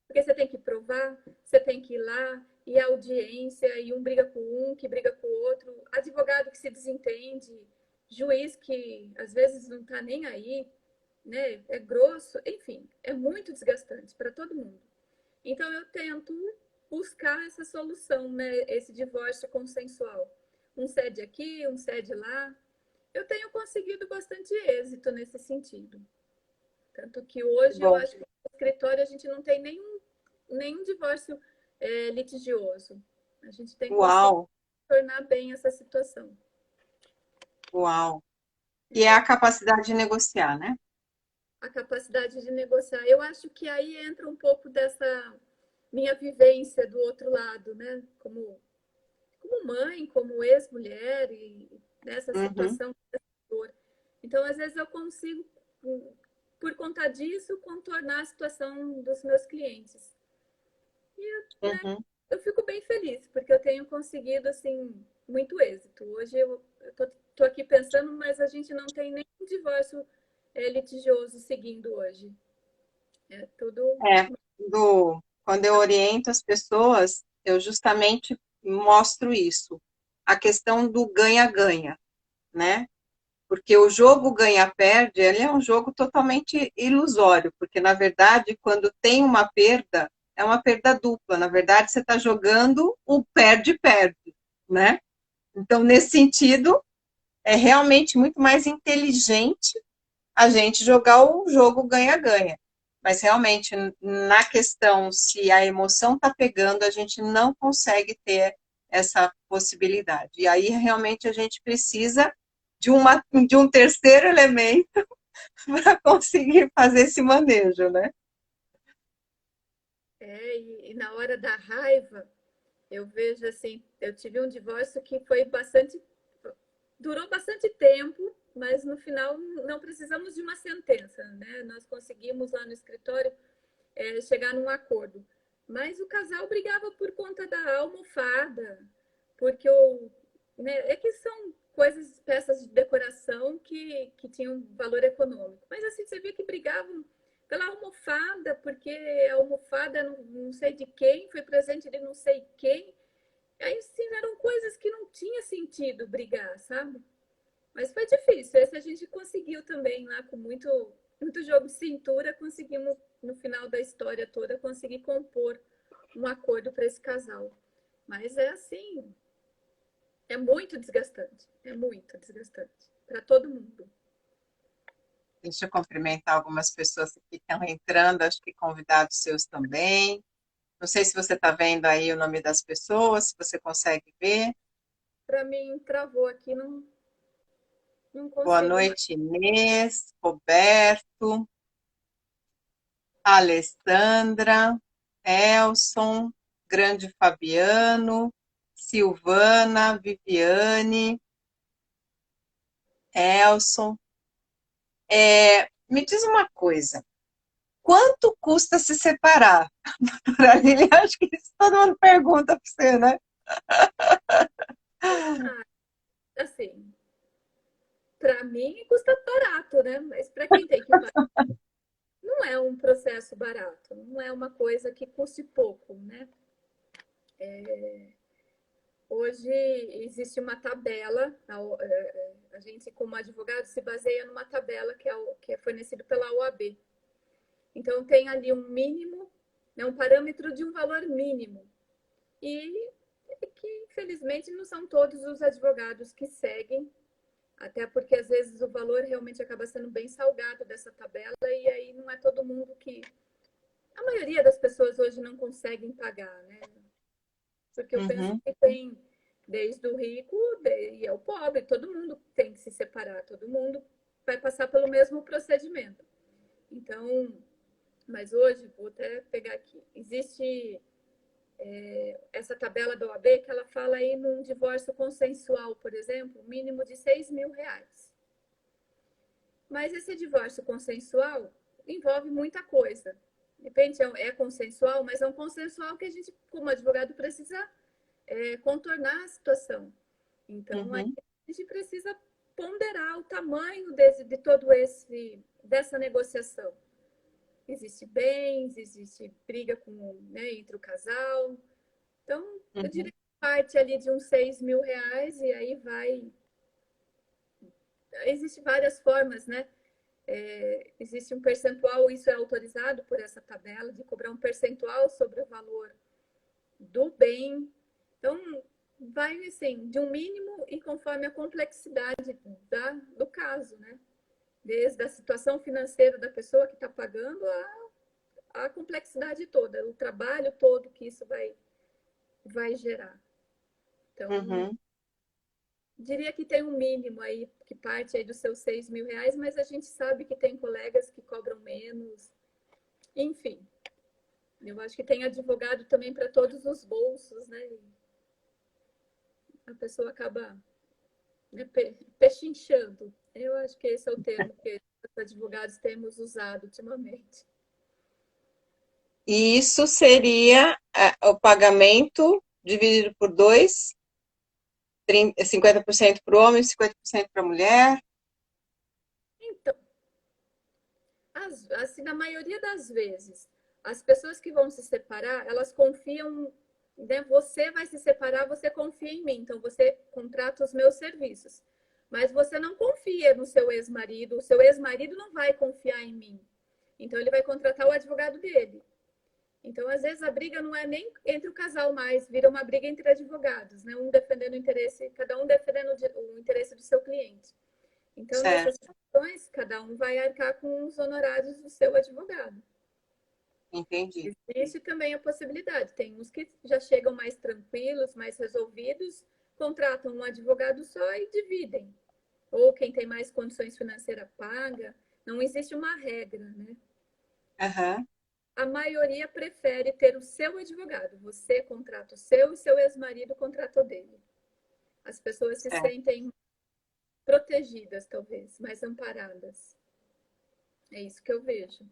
Porque você tem que provar, você tem que ir lá, e a audiência, e um briga com um, que briga com o outro, advogado que se desentende, juiz que às vezes não está nem aí, né? É grosso, enfim, é muito desgastante para todo mundo. Então eu tento buscar essa solução, né? Esse divórcio consensual. Um cede aqui, um cede lá. Eu tenho conseguido bastante êxito nesse sentido. Tanto que hoje eu acho que no escritório a gente não tem nenhum divórcio litigioso. A gente tem conseguido tornar bem essa situação. Uau! E é a capacidade de negociar, né? A capacidade de negociar. Eu acho que aí entra um pouco dessa minha vivência do outro lado, né? Como mãe, como ex-mulher, e nessa situação. Então, às vezes, eu consigo, por conta disso, contornar a situação dos meus clientes. E né, eu fico bem feliz, porque eu tenho conseguido, assim, muito êxito. Hoje eu tô aqui pensando, mas a gente não tem nenhum divórcio litigioso seguindo hoje. É tudo... Quando eu oriento as pessoas, eu justamente mostro isso. A questão do ganha-ganha, né? Porque o jogo ganha-perde, ele é um jogo totalmente ilusório, porque, na verdade, quando tem uma perda, é uma perda dupla. Na verdade, você está jogando o perde-perde, né? Então, nesse sentido, é realmente muito mais inteligente a gente jogar o jogo ganha-ganha. Mas, realmente, na questão se a emoção está pegando, a gente não consegue ter essa possibilidade. E aí, realmente, a gente precisa de um terceiro elemento para conseguir fazer esse manejo, né? E na hora da raiva, eu vejo assim, eu tive um divórcio que durou bastante tempo, mas no final não precisamos de uma sentença, né? Nós conseguimos lá no escritório chegar num acordo. Mas o casal brigava por conta da almofada, porque é que são peças de decoração que tinham valor econômico. Mas assim, você via que brigavam pela almofada, porque a almofada não sei de quem, foi presente de não sei quem. Aí sim, eram coisas que não tinha sentido brigar, sabe? Mas foi difícil. Esse a gente conseguiu também lá, com muito jogo de cintura, conseguimos no final da história toda, conseguir compor um acordo para esse casal. Mas é assim, é muito desgastante para todo mundo. Deixa eu cumprimentar algumas pessoas que estão entrando, acho que convidados seus também. Não sei se você está vendo aí o nome das pessoas, se você consegue ver. Para mim, travou aqui, não Boa consigo mais. noite, Inês, Roberto, Alessandra, Elson, Grande Fabiano, Silvana, Viviane, Elson. Me diz uma coisa, quanto custa se separar? Doutora Lili, acho que isso todo mundo pergunta para você, né? Ah, assim, para mim custa barato, né? Mas para quem tem que pagar, não é um processo barato, não é uma coisa que custe pouco, né? Hoje existe uma tabela, a gente como advogado se baseia numa tabela que é fornecida pela OAB. Então tem ali um mínimo, né, um parâmetro de um valor mínimo. E que infelizmente não são todos os advogados que seguem, até porque às vezes o valor realmente acaba sendo bem salgado dessa tabela e aí não é todo mundo que... A maioria das pessoas hoje não conseguem pagar, né? Porque eu penso que tem desde o rico e ao pobre, todo mundo tem que se separar, todo mundo vai passar pelo mesmo procedimento. Então, mas hoje, vou até pegar aqui, existe essa tabela da OAB que ela fala aí num divórcio consensual, por exemplo, mínimo de R$ 6.000. Mas esse divórcio consensual envolve muita coisa. De repente é consensual, mas é um consensual que a gente, como advogado, precisa contornar a situação. Então, a gente precisa ponderar o tamanho de todo dessa negociação. Existe bens, existe briga entre o casal. Então, eu diria que parte ali de uns R$ 6.000 e aí vai... Existem várias formas, né? Existe um percentual, isso é autorizado por essa tabela, de cobrar um percentual sobre o valor do bem. Então, vai assim, de um mínimo e conforme a complexidade do caso, né? Desde a situação financeira da pessoa que está pagando a complexidade toda, o trabalho todo que isso vai gerar. Então, diria que tem um mínimo aí, que parte aí dos seus R$ 6.000, mas a gente sabe que tem colegas que cobram menos. Enfim, eu acho que tem advogado também para todos os bolsos, né? A pessoa acaba, né, pechinchando. Eu acho que esse é o termo que os advogados temos usado ultimamente. E isso seria o pagamento dividido por dois, 50% para o homem, 50% para a mulher. Então, assim, na maioria das vezes, as pessoas que vão se separar, elas confiam, né? Você vai se separar, você confia em mim, então você contrata os meus serviços. Mas você não confia no seu ex-marido, o seu ex-marido não vai confiar em mim. Então ele vai contratar o advogado dele. Então, às vezes, a briga não é nem entre o casal mais, vira uma briga entre advogados, né? Um defendendo o interesse, cada um defendendo o interesse do seu cliente. Então, nessas situações, cada um vai arcar com os honorários do seu advogado. Entendi. Existe também a possibilidade. Tem uns que já chegam mais tranquilos, mais resolvidos, contratam um advogado só e dividem. Ou quem tem mais condições financeiras paga. Não existe uma regra, né? A maioria prefere ter o seu advogado. Você contrata o seu e seu ex-marido contrata o dele. As pessoas se sentem protegidas, talvez, mais amparadas. É isso que eu vejo.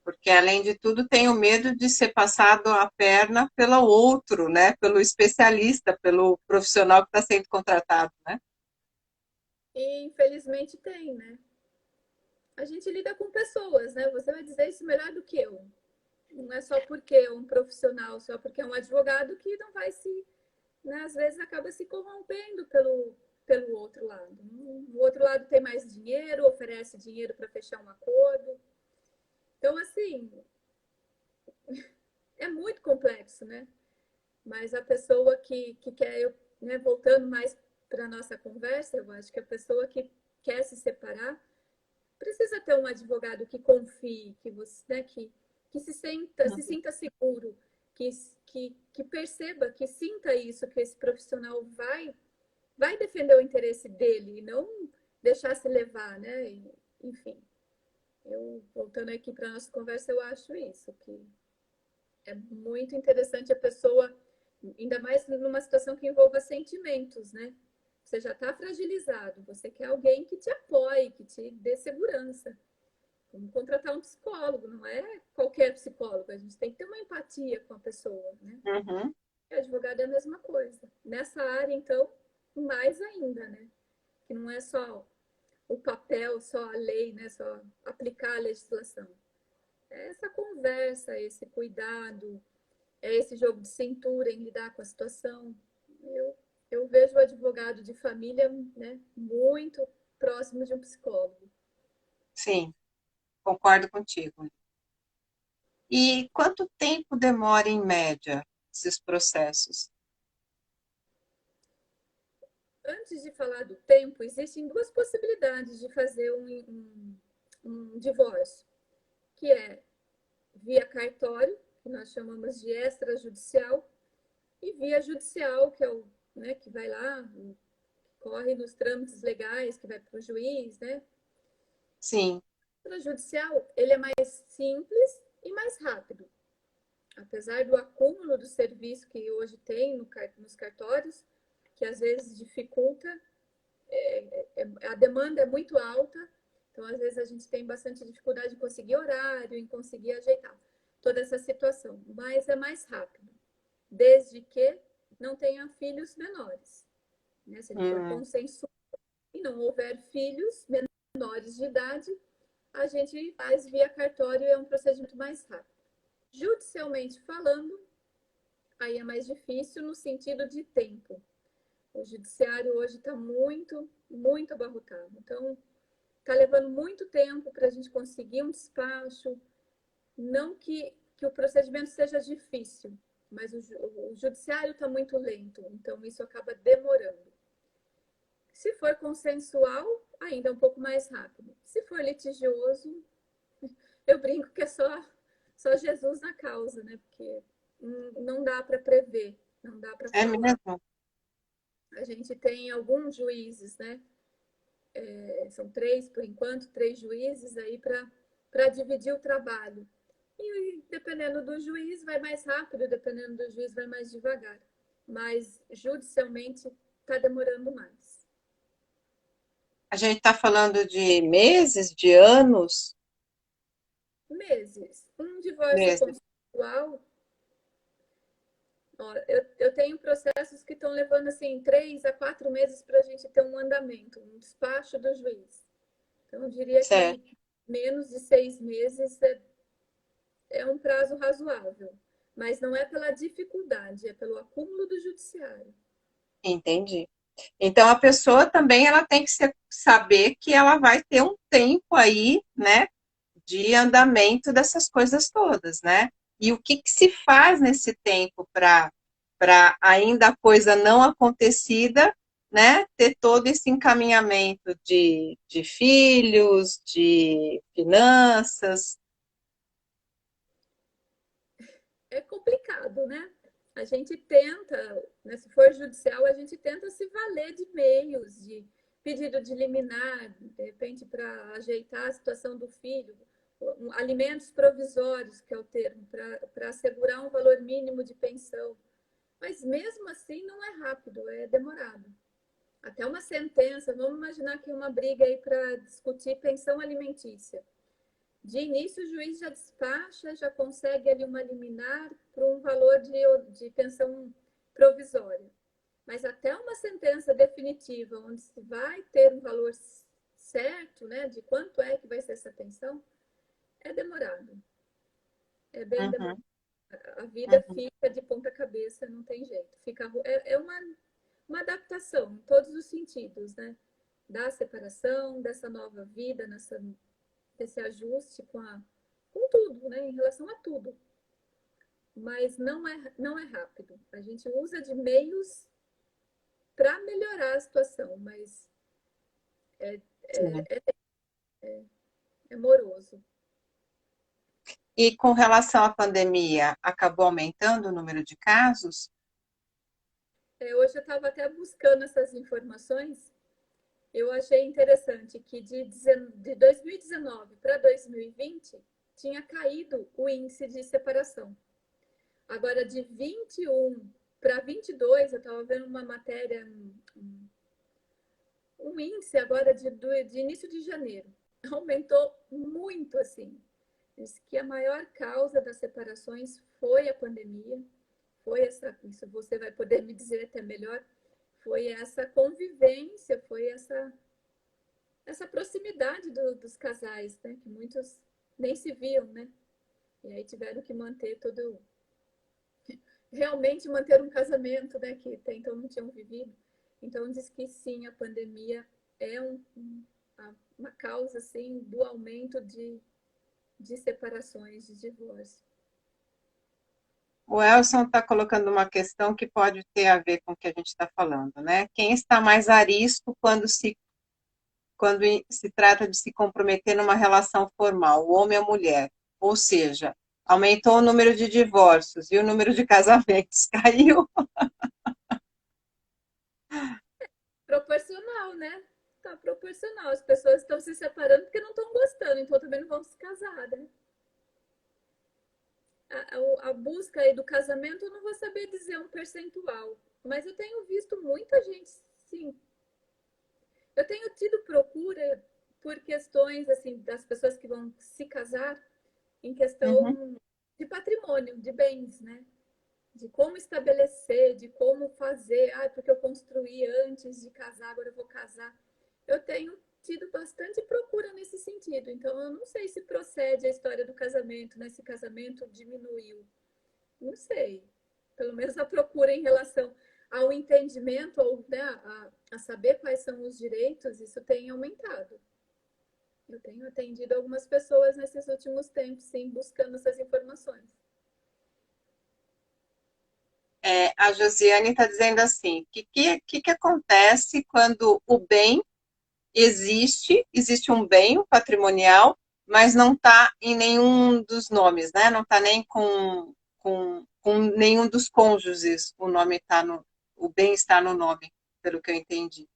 Porque além de tudo tem o medo de ser passado a perna pelo outro, né? Pelo especialista, pelo profissional que está sendo contratado, né? E infelizmente tem, né? A gente lida com pessoas, né? Você vai dizer isso melhor do que eu. Não é só porque é um profissional, só porque é um advogado que não vai se... Né? Às vezes acaba se corrompendo pelo outro lado. O outro lado tem mais dinheiro, oferece dinheiro para fechar um acordo. Então, assim, é muito complexo, né? Mas a pessoa que quer, né, voltando mais para a nossa conversa, eu acho que a pessoa que quer se separar precisa ter um advogado que confie, que você, né, que se sinta seguro, que perceba, que sinta isso, que esse profissional vai defender o interesse dele e não deixar se levar, né? Enfim, eu voltando aqui para a nossa conversa, eu acho isso, que é muito interessante a pessoa, ainda mais numa situação que envolva sentimentos, né? Você já está fragilizado, você quer alguém que te apoie, que te dê segurança. Como contratar um psicólogo, não é qualquer psicólogo, a gente tem que ter uma empatia com a pessoa, né? Uhum. E advogado é a mesma coisa. Nessa área, então, mais ainda, né? Que não é só o papel, só a lei, né? Só aplicar a legislação. É essa conversa, esse cuidado, é esse jogo de cintura em lidar com a situação. Eu vejo o advogado de família, né, muito próximo de um psicólogo. Sim, concordo contigo. E quanto tempo demora, em média, esses processos? Antes de falar do tempo, existem duas possibilidades de fazer um divórcio, que é via cartório, que nós chamamos de extrajudicial, e via judicial, que é o, né, que vai lá, corre nos trâmites legais, que vai para o juiz, né? Sim, O extrajudicial, ele é mais simples e mais rápido. Apesar do acúmulo do serviço que hoje tem nos cartórios, que às vezes dificulta, a demanda é muito alta, então às vezes a gente tem bastante dificuldade em conseguir horário, em conseguir ajeitar toda essa situação, mas é mais rápido, desde que não tenha filhos menores. Né? Se ele for consensual e não houver filhos menores de idade, a gente faz via cartório, é um procedimento mais rápido. Judicialmente falando, aí é mais difícil no sentido de tempo. O judiciário hoje está muito, muito abarrotado. Então, está levando muito tempo para a gente conseguir um despacho. Não que o procedimento seja difícil, mas o judiciário está muito lento. Então, isso acaba demorando. Se for consensual, ainda é um pouco mais rápido. Se for litigioso, eu brinco que é só Jesus na causa, né? Porque não dá para prever, não dá para é falar. mesmo? A gente tem alguns juízes, né? São três, por enquanto, três juízes aí para dividir o trabalho. E dependendo do juiz, vai mais rápido, dependendo do juiz, vai mais devagar. Mas judicialmente está demorando mais. A gente está falando de meses, de anos? Meses. Um divórcio Meses. consensual. Ó, eu tenho processos que estão levando assim 3 a 4 meses para a gente ter um andamento, um despacho do juiz. Então, eu diria Certo, que menos de 6 meses é um prazo razoável. Mas não é pela dificuldade, é pelo acúmulo do judiciário. entendi. Então a pessoa também ela tem que saber que ela vai ter um tempo aí, né, de andamento dessas coisas todas, né? E o que se faz nesse tempo para ainda a coisa não acontecida, né, ter todo esse encaminhamento de filhos, de finanças. É complicado, né? A gente tenta, né, se for judicial, a gente tenta se valer de meios, de pedido de liminar, de repente para ajeitar a situação do filho, alimentos provisórios, que é o termo, para assegurar um valor mínimo de pensão. Mas mesmo assim não é rápido, é demorado. Até uma sentença, vamos imaginar que uma briga aí para discutir pensão alimentícia. De início, o juiz já despacha, já consegue ali uma liminar para um valor de pensão provisória. Mas até uma sentença definitiva, onde se vai ter um valor certo, né, de quanto é que vai ser essa pensão, é demorado. É bem demorado. Uhum, A vida uhum. fica de ponta cabeça, não tem jeito. É uma adaptação em todos os sentidos, né? Da separação, dessa nova vida, desse ajuste com tudo, né? Em relação a tudo. Mas não é rápido. A gente usa de meios para melhorar a situação, mas é, Sim. é moroso. E com relação à pandemia, acabou aumentando o número de casos? Hoje eu estava até buscando essas informações. Eu achei interessante que de 2019 para 2020 tinha caído o índice de separação. Agora, de 21 para 22, eu estava vendo uma matéria, um índice agora de início de janeiro. Aumentou muito, assim. Diz que a maior causa das separações foi a pandemia, foi isso você vai poder me dizer até melhor, foi essa convivência, foi essa proximidade dos casais, né? Que muitos nem se viam, né? E aí tiveram que manter todo. Realmente manter um casamento, né? Que até então não tinham vivido. Então diz que sim, a pandemia é uma causa, assim, do aumento de separações, de divórcio. O Elson está colocando uma questão que pode ter a ver com o que a gente está falando, né? Quem está mais arisco quando se trata de se comprometer numa relação formal, o homem ou a mulher? Ou seja, aumentou o número de divórcios e o número de casamentos caiu. Proporcional, né? Tá proporcional. As pessoas estão se separando porque não estão gostando, então também não vão se casar, né? A busca aí do casamento, eu não vou saber dizer um percentual, mas eu tenho visto muita gente, sim. Eu tenho tido procura por questões, assim, das pessoas que vão se casar em Uhum. questão de patrimônio, de bens, né? De como estabelecer, de como fazer. Ah, porque eu construí antes de casar, agora eu vou casar. Eu tenho tido bastante procura nesse sentido. Então, eu não sei se procede a história do casamento, né? Se casamento diminuiu. Não sei. Pelo menos a procura em relação ao entendimento, ou, né, a saber quais são os direitos, isso tem aumentado. Eu tenho atendido algumas pessoas nesses últimos tempos, sim, buscando essas informações. A Josiane está dizendo assim, o que acontece quando o bem existe um bem patrimonial, mas não está em nenhum dos nomes, né? Não está nem com nenhum dos cônjuges, o bem está no nome, pelo que eu entendi.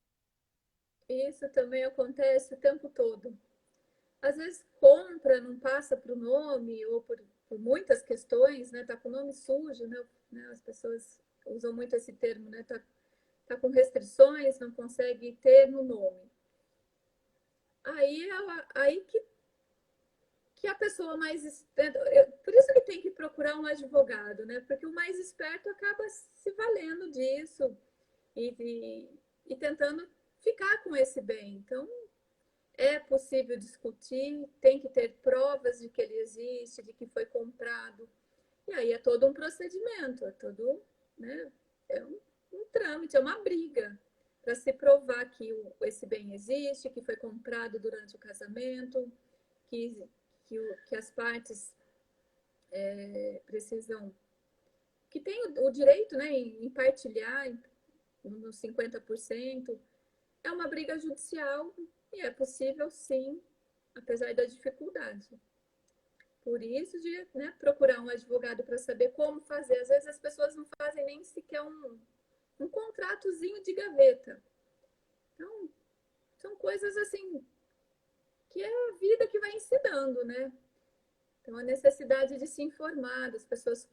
Isso também acontece o tempo todo. Às vezes compra, não passa para o nome, ou por muitas questões, né? Tá com o nome sujo, né? As pessoas usam muito esse termo, né? Tá com restrições, não consegue ter no nome. Aí que a pessoa mais. Por isso que tem que procurar um advogado, né? Porque o mais esperto acaba se valendo disso e tentando ficar com esse bem. Então, é possível discutir, tem que ter provas de que ele existe, de que foi comprado. E aí é todo um procedimento, é todo, né, é um trâmite, é uma briga para se provar que esse bem existe, que foi comprado durante o casamento, que, que as partes precisam, que tem o direito, né, em partilhar nos 50%. É uma briga judicial e é possível, sim, apesar da dificuldade. Por isso, de, né, procurar um advogado para saber como fazer. Às vezes as pessoas não fazem nem sequer um contratozinho de gaveta. Então, são coisas assim que é a vida que vai ensinando, né? Então, a necessidade de se informar, das pessoas,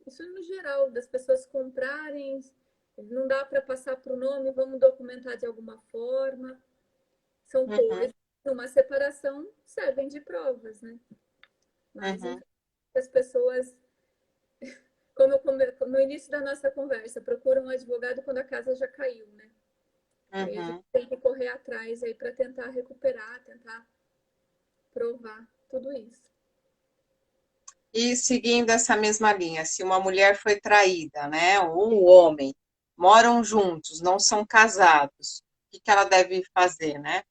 isso no geral, das pessoas comprarem, não dá para passar para o nome, vamos documentar de alguma forma. São Uhum, coisas, numa separação, servem de provas, né? Mas, uhum, enfim, as pessoas, como no início da nossa conversa, procuram um advogado quando a casa já caiu, né? Aí a gente uhum. tem que correr atrás aí para tentar recuperar, tentar provar tudo isso. E seguindo essa mesma linha, se uma mulher foi traída, né, ou um homem, moram juntos, não são casados, o que ela deve fazer, né?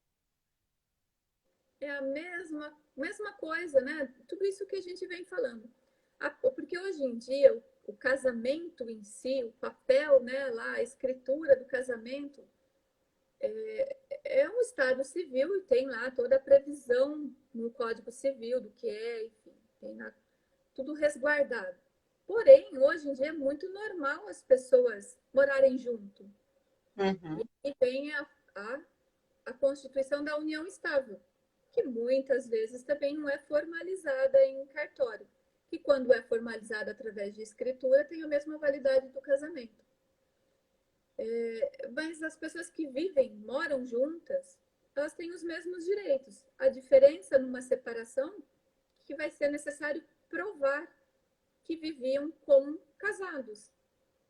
É a mesma coisa, né? Tudo isso que a gente vem falando. Porque hoje em dia o casamento em si, o papel, né, lá, a escritura do casamento é um estado civil e tem lá toda a previsão no Código Civil do que é, enfim, tem lá tudo resguardado. Porém, hoje em dia é muito normal as pessoas morarem junto. Uhum. E tem a constituição da união estável, que muitas vezes também não é formalizada em cartório, que quando é formalizada através de escritura tem a mesma validade do casamento. Mas as pessoas que vivem, moram juntas, elas têm os mesmos direitos. A diferença numa separação é que vai ser necessário provar que viviam como casados,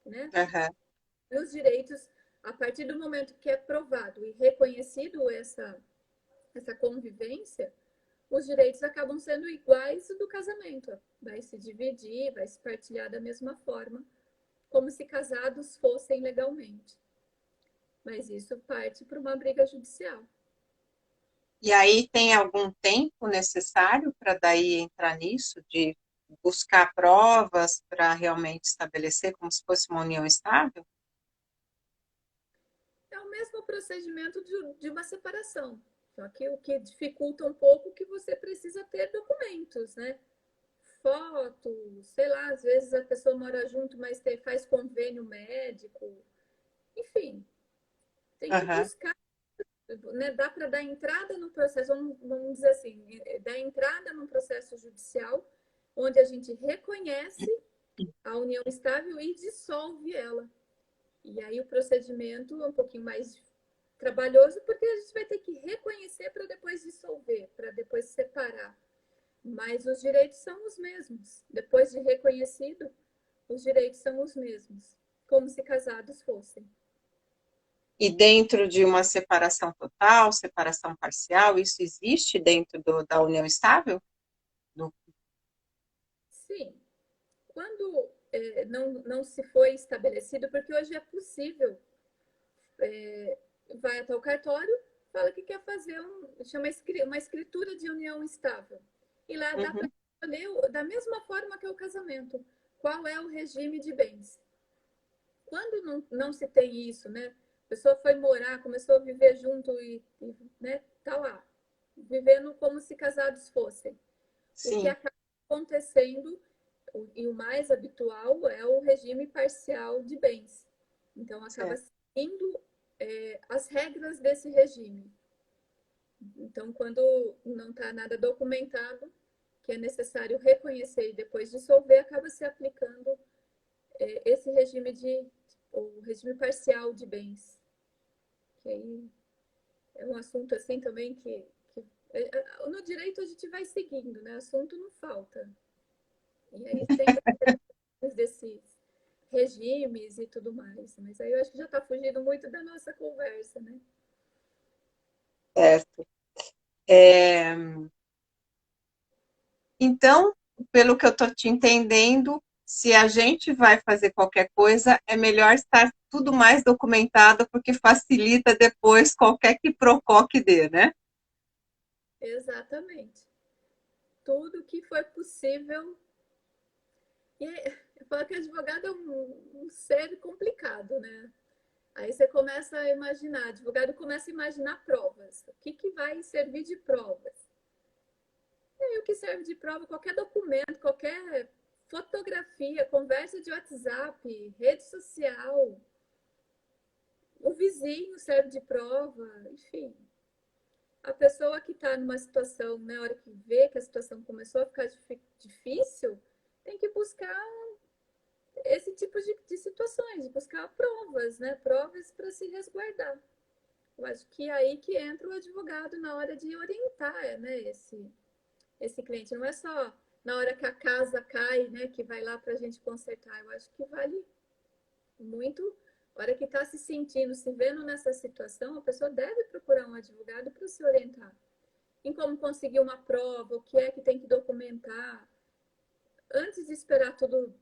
né? Uhum. E os direitos, a partir do momento que é provado e reconhecido essa convivência, os direitos acabam sendo iguais do casamento. Vai se dividir, vai se partilhar da mesma forma, como se casados fossem legalmente. Mas isso parte para uma briga judicial. E aí tem algum tempo necessário para daí entrar nisso, de buscar provas para realmente estabelecer como se fosse uma união estável? É o mesmo procedimento de uma separação. Só que o que dificulta um pouco é que você precisa ter documentos, né? Fotos, sei lá, às vezes a pessoa mora junto, mas faz convênio médico. Enfim, tem que Uhum. buscar, né? Dá para dar entrada no processo, vamos dizer assim, dar entrada no processo judicial, onde a gente reconhece a união estável e dissolve ela. E aí o procedimento é um pouquinho mais trabalhoso, porque a gente vai ter que reconhecer para depois dissolver, para depois separar. Mas os direitos são os mesmos. Depois de reconhecido, os direitos são os mesmos, como se casados fossem. E dentro de uma separação total, separação parcial, isso existe dentro da união estável? Do... Sim, quando não se foi estabelecido, porque hoje é possível, vai até o cartório, fala que quer fazer chama uma escritura de união estável. E lá dá para Uhum. escolher, da mesma forma que é o casamento, qual é o regime de bens. Quando não se tem isso, né? A pessoa foi morar, começou a viver junto né, tá lá, vivendo como se casados fossem. O que Sim, acaba acontecendo, e o mais habitual, é o regime parcial de bens. Então, acaba certo. seguindo as regras desse regime. Então, quando não está nada documentado, que é necessário reconhecer e depois dissolver, acaba se aplicando esse regime o regime parcial de bens. Que aí é um assunto assim também que no direito a gente vai seguindo, né? Assunto não falta. E aí tem desses regimes e tudo mais. Mas aí eu acho que já está fugindo muito da nossa conversa, né? Certo. Então, pelo que eu estou te entendendo, se a gente vai fazer qualquer coisa, é melhor estar tudo mais documentado, porque facilita depois qualquer quiprocó que dê, né? Exatamente. Tudo que foi possível. E eu falo que advogado é um ser complicado, né? Aí você começa a imaginar, advogado começa a imaginar provas. O que vai servir de provas? E aí o que serve de prova? Qualquer documento, qualquer fotografia, conversa de WhatsApp, rede social, o vizinho serve de prova, enfim. A pessoa que está numa situação, na hora que vê que a situação começou a ficar difícil, tem que buscar esse tipo de situações, de buscar provas, né? Provas para se resguardar. Eu acho que é aí que entra o advogado na hora de orientar, né, esse cliente. Não é só na hora que a casa cai, né, que vai lá para a gente consertar. Eu acho que vale muito. Na hora que está se sentindo, se vendo nessa situação, a pessoa deve procurar um advogado para se orientar em como conseguir uma prova, o que é que tem que documentar, antes de esperar tudo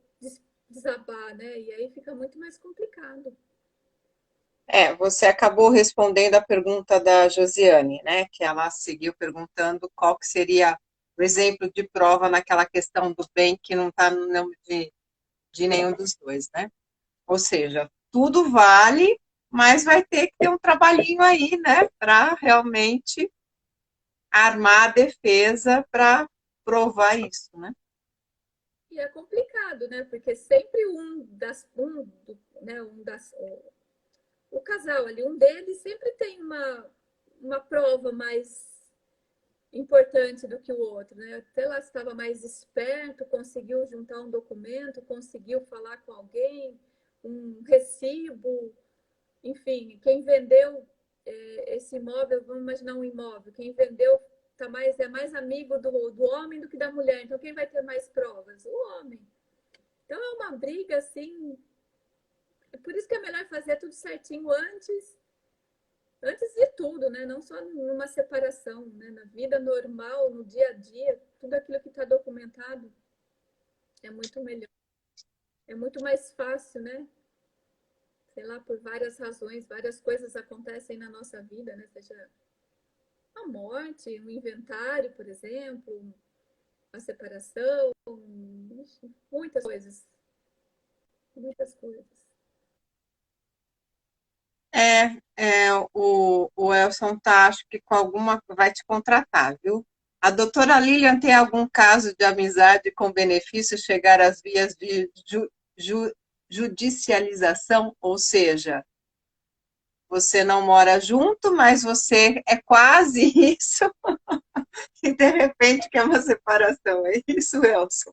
desabar, né? E aí fica muito mais complicado. Você acabou respondendo a pergunta da Josiane, né? Que ela seguiu perguntando qual que seria o exemplo de prova naquela questão do bem que não está no nome de nenhum dos dois, né? Ou seja, tudo vale, mas vai ter que ter um trabalhinho aí, né, para realmente armar a defesa para provar isso, né? E é complicado, né? Porque sempre o casal ali, um deles sempre tem uma prova mais importante do que o outro, né? Até lá estava mais esperto, conseguiu juntar um documento, conseguiu falar com alguém, um recibo, enfim, quem vendeu esse imóvel, vamos imaginar um imóvel, quem vendeu é mais amigo do homem do que da mulher, então quem vai ter mais provas? O homem. Então é uma briga assim, é por isso que é melhor fazer tudo certinho antes de tudo, né? Não só numa separação, né? Na vida normal, no dia a dia, tudo aquilo que está documentado é muito melhor. É muito mais fácil, né? Sei lá, por várias razões, várias coisas acontecem na nossa vida, né? Seja a morte, um inventário, por exemplo, a separação, muitas coisas. Muitas coisas. O Elson tá, acho que com alguma vai te contratar, viu? A doutora Lilian tem algum caso de amizade com benefício chegar às vias de ju- judicialização, ou seja, você não mora junto, mas você é quase isso, e de repente quer uma separação. É isso, Elson?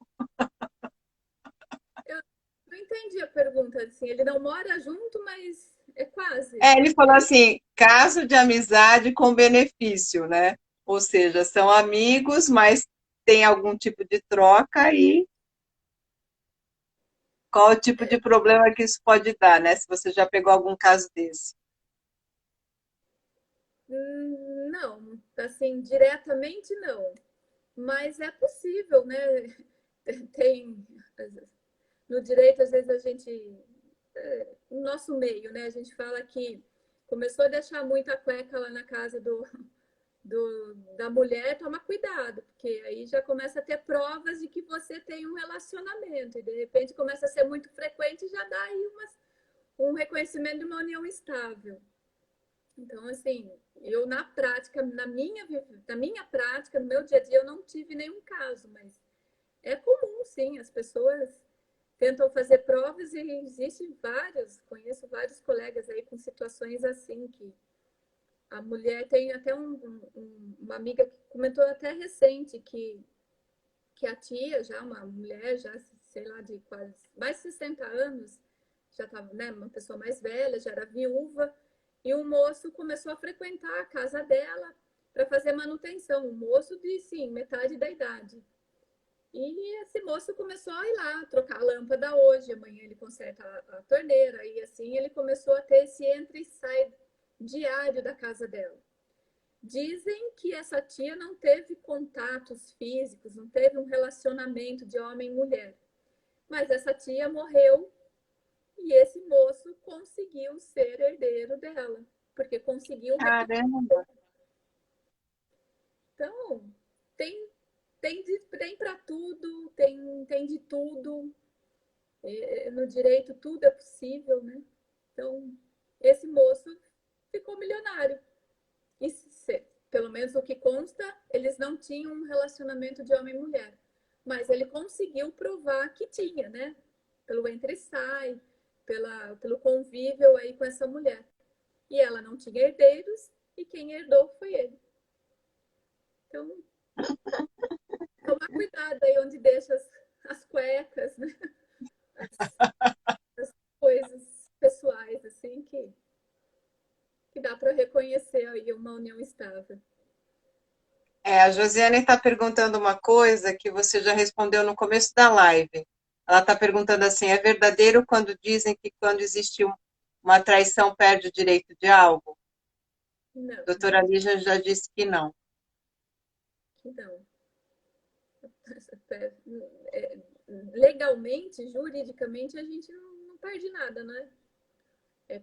Eu não entendi a pergunta, assim, ele não mora junto, mas é quase. Ele falou assim, caso de amizade com benefício, né? Ou seja, são amigos, mas tem algum tipo de troca e qual o tipo de problema que isso pode dar, né? Se você já pegou algum caso desse. Não, assim, diretamente não. Mas é possível, né? Tem, no direito, às vezes a gente, no nosso meio, né? A gente fala que começou a deixar muita cueca lá na casa da mulher, toma cuidado, porque aí já começa a ter provas de que você tem um relacionamento, e de repente começa a ser muito frequente e já dá aí um reconhecimento de uma união estável. Então, assim, eu na prática, na minha prática, no meu dia a dia, eu não tive nenhum caso, mas é comum, sim, as pessoas tentam fazer provas e existem vários, conheço vários colegas aí com situações assim, que a mulher tem até uma amiga que comentou até recente que a tia, já uma mulher, já sei lá, de quase mais de 60 anos, já estava, né, uma pessoa mais velha, já era viúva, e o moço começou a frequentar a casa dela para fazer manutenção. Um moço de, sim, metade da idade. E esse moço começou a ir lá, trocar a lâmpada hoje, amanhã ele conserta a torneira, e assim ele começou a ter esse entra e sai diário da casa dela. Dizem que essa tia não teve contatos físicos, não teve um relacionamento de homem e mulher. Mas essa tia morreu e esse moço conseguiu ser herdeiro dela, porque conseguiu Caramba! Então, tem, tem para tudo, tem de tudo. No direito tudo é possível, né? Então, esse moço ficou milionário. E pelo menos o que consta, eles não tinham um relacionamento de homem e mulher. Mas ele conseguiu provar que tinha, né? Pelo entre e sai, pelo convívio aí com essa mulher. E ela não tinha herdeiros, e quem herdou foi ele. Então, tomar cuidado aí onde deixa as cuecas, né? As coisas pessoais, assim, que dá para reconhecer aí uma união estável. A Josiane está perguntando uma coisa que você já respondeu no começo da live. Ela está perguntando assim: é verdadeiro quando dizem que quando existe uma traição perde o direito de algo? Não, A doutora Lígia já disse que não. não. Legalmente, juridicamente, a gente não perde nada, né? É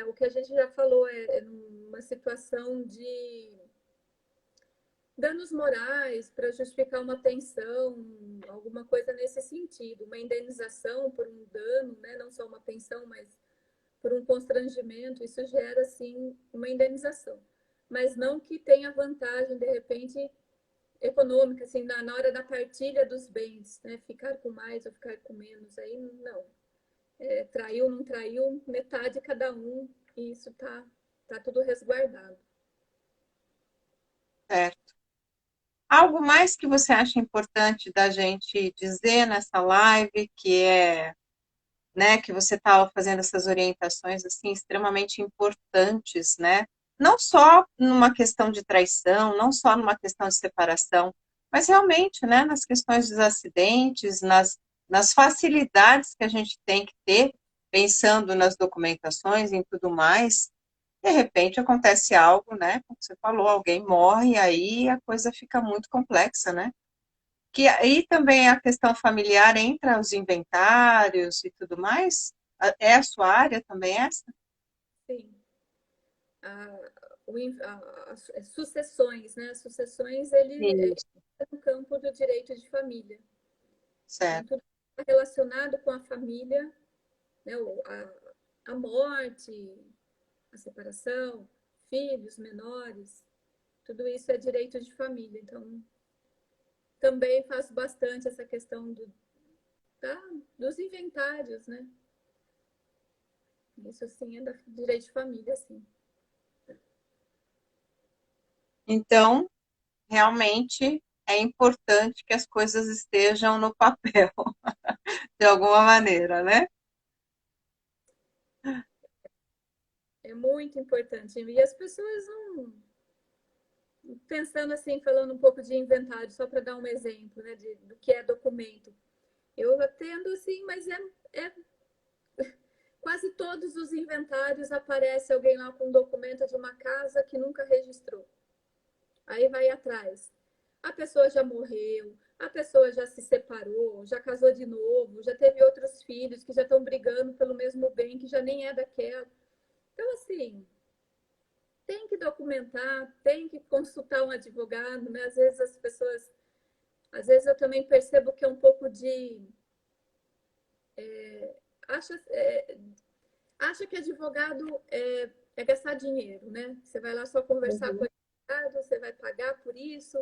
o que a gente já falou, é numa situação danos morais para justificar uma pensão, alguma coisa nesse sentido, uma indenização por um dano, né? Não só uma pensão, mas por um constrangimento, isso gera, sim, uma indenização. Mas não que tenha vantagem, de repente, econômica, assim, na hora da partilha dos bens, né? Ficar com mais ou ficar com menos, aí não. Traiu, não traiu, metade cada um, e isso tá tudo resguardado. Certo. Algo mais que você acha importante da gente dizer nessa live, que é, né, que você estava fazendo essas orientações assim extremamente importantes, né? Não só numa questão de traição, não só numa questão de separação, mas realmente, né, nas questões dos acidentes, nas facilidades que a gente tem que ter, pensando nas documentações e em tudo mais. De repente acontece algo, né? Como você falou, alguém morre, e aí a coisa fica muito complexa, né? Que aí também a questão familiar entra os inventários e tudo mais. É a sua área também essa? Sim. As sucessões, né? As sucessões, ele é Isso, no campo do direito de família. Então, certo. tudo relacionado com a família, né? A morte, a separação, filhos menores, tudo isso é direito de família. Então, também faço bastante essa questão dos inventários, né? Isso, sim, é do direito de família, sim. Então, realmente é importante que as coisas estejam no papel, de alguma maneira, né? É muito importante. E as pessoas não. Pensando assim, falando um pouco de inventário, só para dar um exemplo, né, do que é documento. Eu atendo assim, mas é quase todos os inventários aparece alguém lá com um documento de uma casa que nunca registrou. Aí vai atrás. A pessoa já morreu, a pessoa já se separou, já casou de novo, já teve outros filhos que já estão brigando pelo mesmo bem, que já nem é daquela. Então, assim, tem que documentar, tem que consultar um advogado, né? Às vezes eu também percebo que é um pouco de acha, acha que advogado é gastar dinheiro, né? Você vai lá só conversar com o Uhum. advogado, você vai pagar por isso.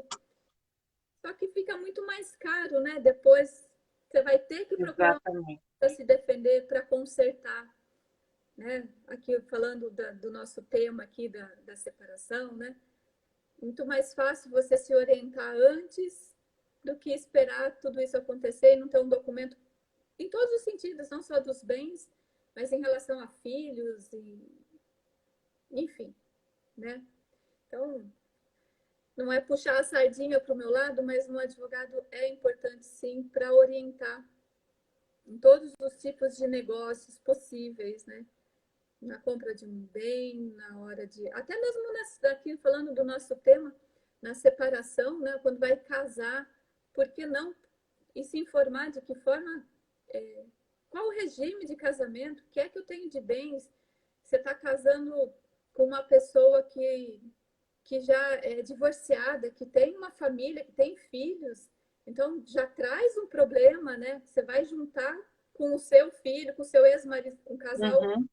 Só que fica muito mais caro, né? Depois você vai ter que procurar Exatamente. para se defender, para consertar, né? Aqui falando do nosso tema aqui da separação, né? Muito mais fácil você se orientar antes do que esperar tudo isso acontecer e não ter um documento em todos os sentidos, não só dos bens, mas em relação a filhos e enfim, né? Então, não é puxar a sardinha para o meu lado, mas um advogado é importante sim para orientar em todos os tipos de negócios possíveis, né? Na compra de um bem, na hora de. Até mesmo aqui falando do nosso tema, na separação, né? Quando vai casar, por que não? E se informar de que forma. Qual o regime de casamento? O que é que eu tenho de bens? Você está casando com uma pessoa que já é divorciada, que tem uma família, que tem filhos, então já traz um problema, né? Você vai juntar com o seu filho, com o seu ex-marido, um casal. Uhum.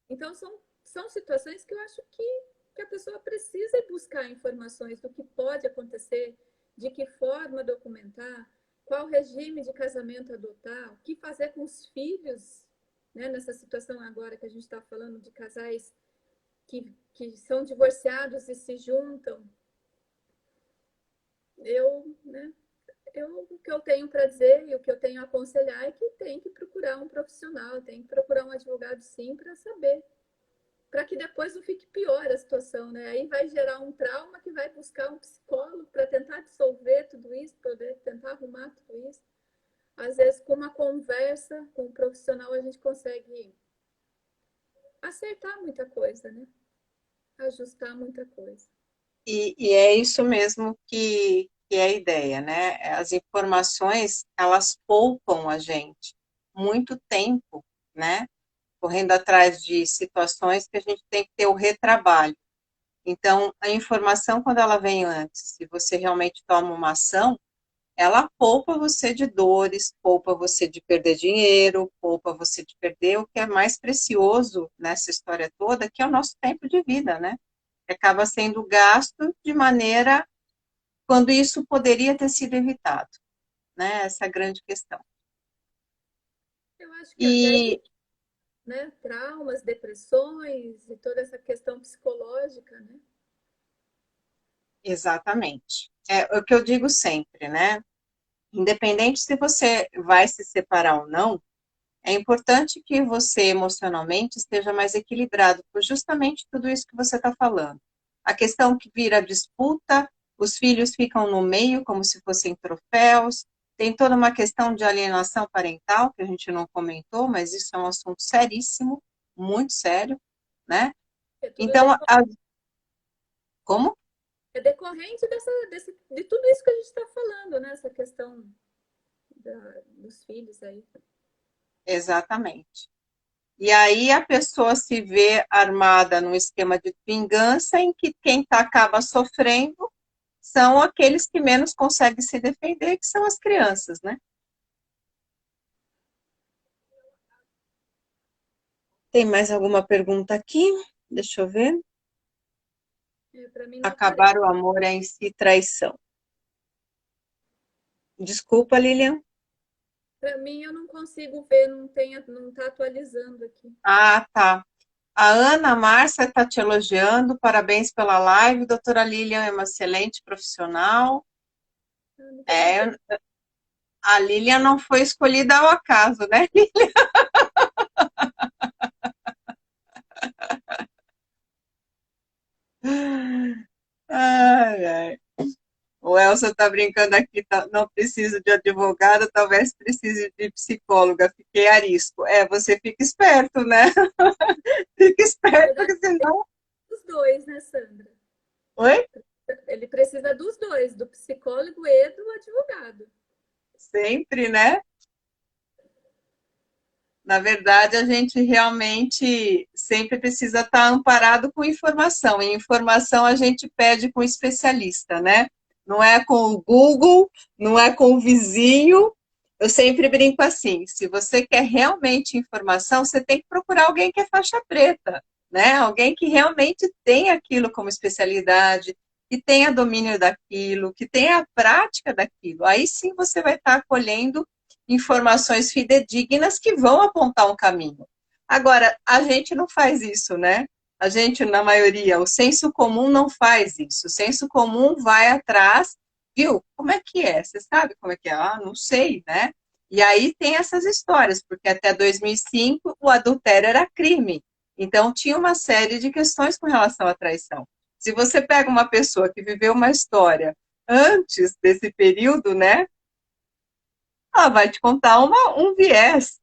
Então são situações que eu acho que a pessoa precisa buscar informações do que pode acontecer, de que forma documentar, qual regime de casamento adotar, o que fazer com os filhos, né? Nessa situação agora que a gente está falando de casais que são divorciados e se juntam. Né, o que eu tenho para dizer e o que eu tenho a aconselhar é que tem que procurar um profissional, tem que procurar um advogado sim para saber, para que depois não fique pior a situação, né? Aí vai gerar um trauma que vai buscar um psicólogo para tentar dissolver tudo isso, poder tentar arrumar tudo isso. Às vezes, com uma conversa com um profissional, a gente consegue acertar muita coisa, né? Ajustar muita coisa. E é isso mesmo que é a ideia, né? As informações, elas poupam a gente muito tempo, né? Correndo atrás de situações que a gente tem que ter o retrabalho. Então, a informação, quando ela vem antes, se você realmente toma uma ação, ela poupa você de dores, poupa você de perder dinheiro, poupa você de perder o que é mais precioso nessa história toda, que é o nosso tempo de vida, né? Que acaba sendo gasto de maneira quando isso poderia ter sido evitado, né? Essa é a grande questão. Eu acho que até, E, né, traumas, depressões e toda essa questão psicológica, né? exatamente. É o que eu digo sempre, né? Independente se você vai se separar ou não, é importante que você emocionalmente esteja mais equilibrado por justamente tudo isso que você está falando. A questão que vira disputa, os filhos ficam no meio como se fossem troféus, tem toda uma questão de alienação parental, que a gente não comentou, mas isso é um assunto seríssimo, muito sério, né? É tudo Então, como? é decorrente de tudo isso que a gente está falando, né? Essa questão dos filhos aí. Exatamente. E aí a pessoa se vê armada num esquema de vingança em que quem acaba sofrendo são aqueles que menos conseguem se defender, que são as crianças, né? Tem mais alguma pergunta aqui? Deixa eu ver. Para mim não aparece. Acabar o amor é em si traição. Desculpa, Lilian. Para mim eu não consigo ver, não está atualizando aqui. Ah, tá. A Ana Márcia está te elogiando. Parabéns pela live. Doutora Lilian é uma excelente profissional. É, a Lilian não foi escolhida ao acaso, né? Ai, ai. O Elson está brincando aqui, não preciso de advogado, talvez precise de psicóloga, fiquei arisco. É, você fica esperto, né? Fica Na esperto, verdade, porque senão... os dois, né, Sandra? Oi? Ele precisa dos dois, do psicólogo e do advogado. Sempre, né? Na verdade, a gente realmente sempre precisa estar amparado com informação. E informação a gente pede com especialista, né? Não é com o Google, não é com o vizinho. Eu sempre brinco assim: se você quer realmente informação, você tem que procurar alguém que é faixa preta, né? Alguém que realmente tem aquilo como especialidade, que tenha domínio daquilo, que tenha a prática daquilo. Aí sim você vai estar colhendo informações fidedignas que vão apontar um caminho. Agora, a gente não faz isso, né? A gente, na maioria, o senso comum não faz isso. O senso comum vai atrás, viu? Como é que é? Você sabe como é que é? Ah, não sei, né? E aí tem essas histórias, porque até 2005 o adultério era crime. Então tinha uma série de questões com relação à traição. Se você pega uma pessoa que viveu uma história antes desse período, né? Ela vai te contar um viés.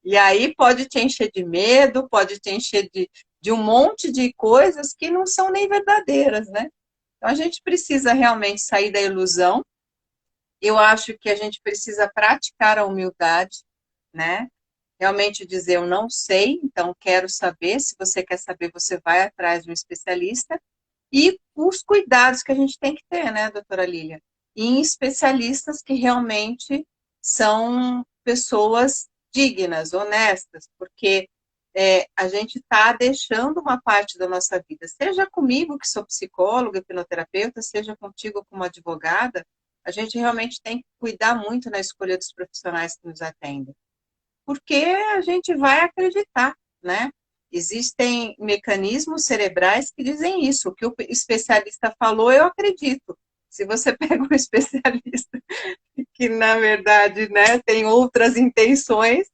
E aí pode te encher de medo, pode te encher de um monte de coisas que não são nem verdadeiras, né? Então a gente precisa realmente sair da ilusão. Eu acho que a gente precisa praticar a humildade, né? Realmente dizer eu não sei, então quero saber. Se você quer saber, você vai atrás de um especialista. E os cuidados que a gente tem que ter, né, doutora Lília? Em especialistas que realmente são pessoas dignas, honestas, porque a gente está deixando uma parte da nossa vida, seja comigo, que sou psicóloga, hipnoterapeuta, seja contigo como advogada, a gente realmente tem que cuidar muito na escolha dos profissionais que nos atendem, porque a gente vai acreditar, né? Existem mecanismos cerebrais que dizem isso. O que o especialista falou, eu acredito. Se você pega um especialista que, na verdade, né, tem outras intenções,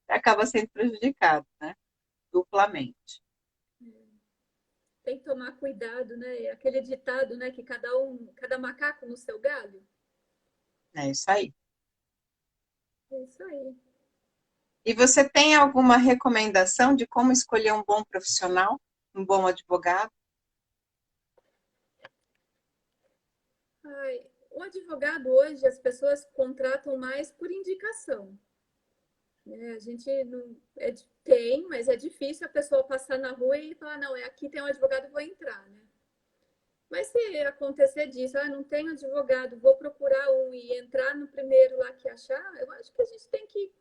acaba sendo prejudicado, né? Duplamente. Tem que tomar cuidado, né? Aquele ditado, né, que cada macaco no seu galho. É isso aí. É isso aí. E você tem alguma recomendação de como escolher um bom profissional, um bom advogado? Ai, o advogado hoje, as pessoas contratam mais por indicação. Né? A gente não tem, mas é difícil a pessoa passar na rua e falar, não, é aqui tem um advogado, vou entrar, né? Mas se acontecer disso, não tenho advogado, vou procurar um e entrar no primeiro lá que achar, eu acho que a gente tem que.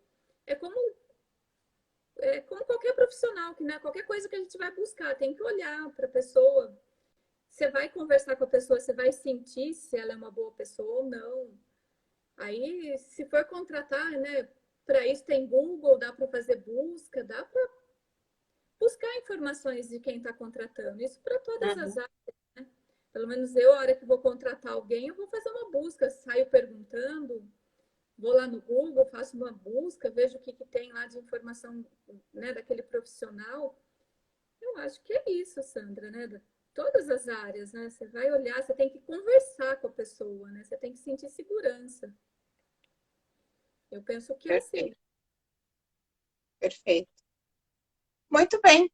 É como, é como qualquer profissional, que, né, qualquer coisa que a gente vai buscar, tem que olhar para a pessoa. Você vai conversar com a pessoa, você vai sentir se ela é uma boa pessoa ou não. Aí, se for contratar, né, para isso tem Google, dá para fazer busca, dá para buscar informações de quem está contratando. Isso para todas as Uhum. áreas, né? Pelo menos eu, a hora que vou contratar alguém, eu vou fazer uma busca, saio perguntando, vou lá no Google, faço uma busca, vejo o que, que tem lá de informação, né, daquele profissional. Eu acho que é isso, Sandra, né? Todas as áreas, né? Você vai olhar, você tem que conversar com a pessoa, né? Você tem que sentir segurança. Eu penso que é assim. Perfeito, perfeito. Muito bem.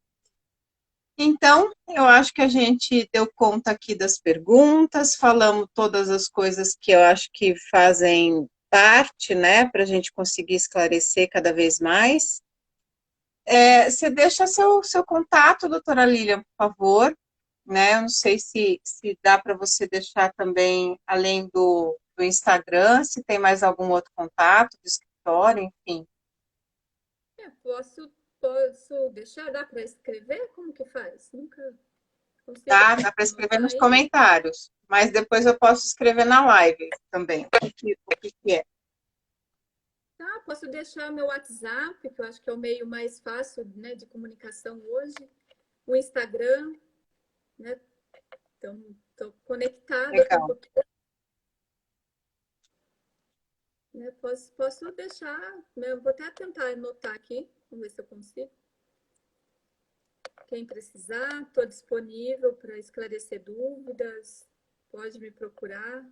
Então, eu acho que a gente deu conta aqui das perguntas, falamos todas as coisas que eu acho que fazem parte, né, para a gente conseguir esclarecer cada vez mais. Você deixa seu contato, doutora Lilian, por favor, né? Eu não sei se dá para você deixar também, além do Instagram, se tem mais algum outro contato do escritório, enfim. Posso deixar? Dá para escrever? Como que faz? Nunca consigo Dá para escrever anotar nos aí. comentários, mas depois eu posso escrever na live também. O que é? Tá, posso deixar meu WhatsApp, que eu acho que é o meio mais fácil, né, de comunicação hoje. O Instagram, né? Então, estou conectada o Legal. tempo todo. Né? Posso deixar, né? Eu vou até tentar anotar aqui, vamos ver se eu consigo. Quem precisar, estou disponível para esclarecer dúvidas, pode me procurar.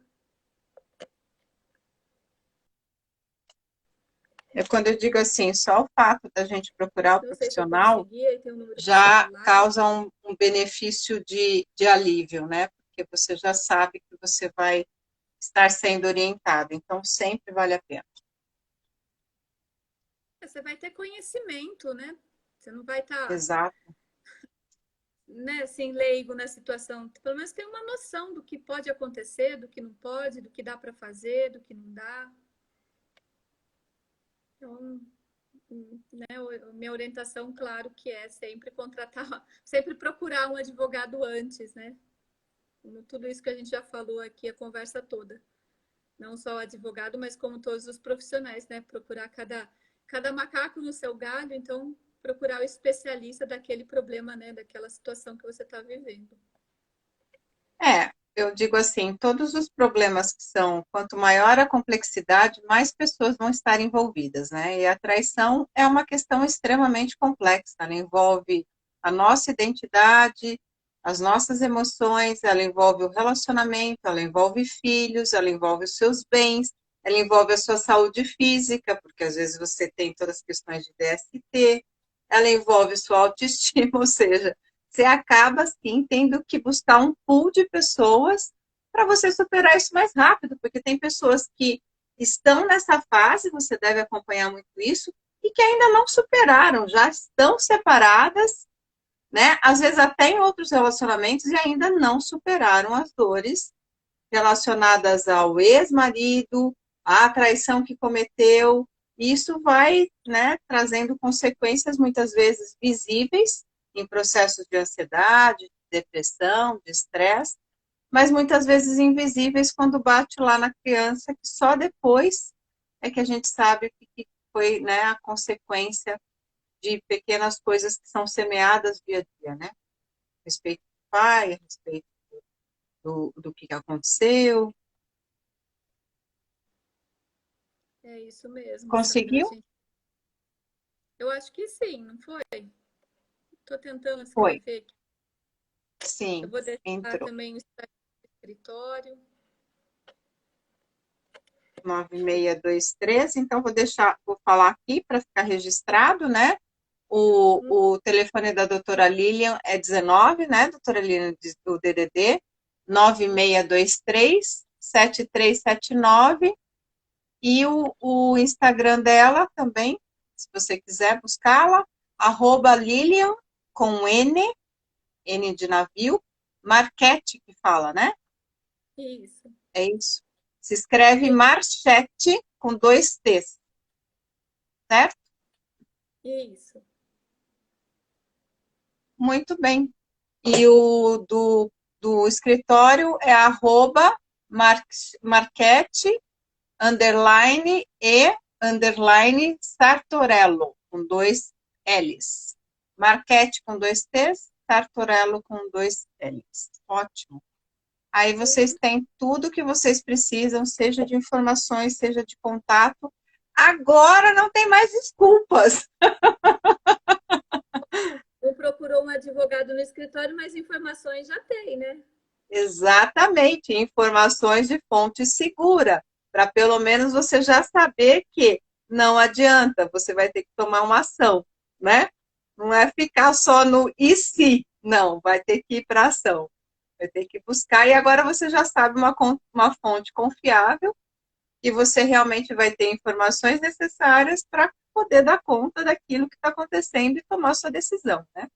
Quando eu digo assim, só o fato da gente procurar o Não sei se eu profissional consegui, aí tem o número do já celular. causa um benefício de alívio, né? Porque você já sabe que você vai estar sendo orientado, então sempre vale a pena. Você vai ter conhecimento, né? Você não vai estar, Exato. né, assim, leigo na situação. Pelo menos tem uma noção do que pode acontecer, do que não pode, do que dá para fazer, do que não dá. Então, né, minha orientação, claro, que é sempre contratar, sempre procurar um advogado antes, né? Tudo isso que a gente já falou aqui, a conversa toda. Não só o advogado, mas como todos os profissionais, né? Procurar cada macaco no seu galho, então procurar o especialista daquele problema, né? Daquela situação que você está vivendo. Eu digo assim, todos os problemas que são, quanto maior a complexidade, mais pessoas vão estar envolvidas, né? E a traição é uma questão extremamente complexa, ela envolve a nossa identidade, as nossas emoções, ela envolve o relacionamento, ela envolve filhos, ela envolve os seus bens, ela envolve a sua saúde física, porque às vezes você tem todas as questões de DST, ela envolve sua autoestima, ou seja, você acaba, assim, tendo que buscar um pool de pessoas para você superar isso mais rápido, porque tem pessoas que estão nessa fase, você deve acompanhar muito isso, e que ainda não superaram, já estão separadas, né? Às vezes até em outros relacionamentos e ainda não superaram as dores relacionadas ao ex-marido, à traição que cometeu. Isso vai, né, trazendo consequências muitas vezes visíveis em processos de ansiedade, de depressão, de estresse, mas muitas vezes invisíveis quando bate lá na criança, que só depois é que a gente sabe o que foi, né, a consequência de pequenas coisas que são semeadas dia a dia, né? A respeito do pai, a respeito do que aconteceu. É isso mesmo, Sandra. Conseguiu? Eu acho que sim, não foi? Estou tentando Foi. escrever aqui. Eu Sim, vou deixar entrou. também o escritório. 9623, então vou falar aqui para ficar registrado, né? O telefone da doutora Lilian é 19, né, doutora Lilian, do DDD, 9623-7379, e o Instagram dela também, se você quiser buscá-la, @Lilian, com N de navio, Marquete que fala, né? Isso, É isso. Se escreve Marchete com 2 T's, certo? isso. Muito bem. E o do escritório é @marquete, underline, Sartorello, com 2 L's. Marquete com 2 T's, Sartorello com 2 L's. Ótimo. Aí vocês têm tudo que vocês precisam, seja de informações, seja de contato. Agora não tem mais desculpas. Não procurou um advogado no escritório, mas informações já tem, né? Exatamente, informações de fonte segura, para pelo menos você já saber que não adianta, você vai ter que tomar uma ação, né? Não é ficar só no e se, não, vai ter que ir para ação, vai ter que buscar, e agora você já sabe uma fonte confiável, e você realmente vai ter informações necessárias para poder dar conta daquilo que está acontecendo e tomar sua decisão, né?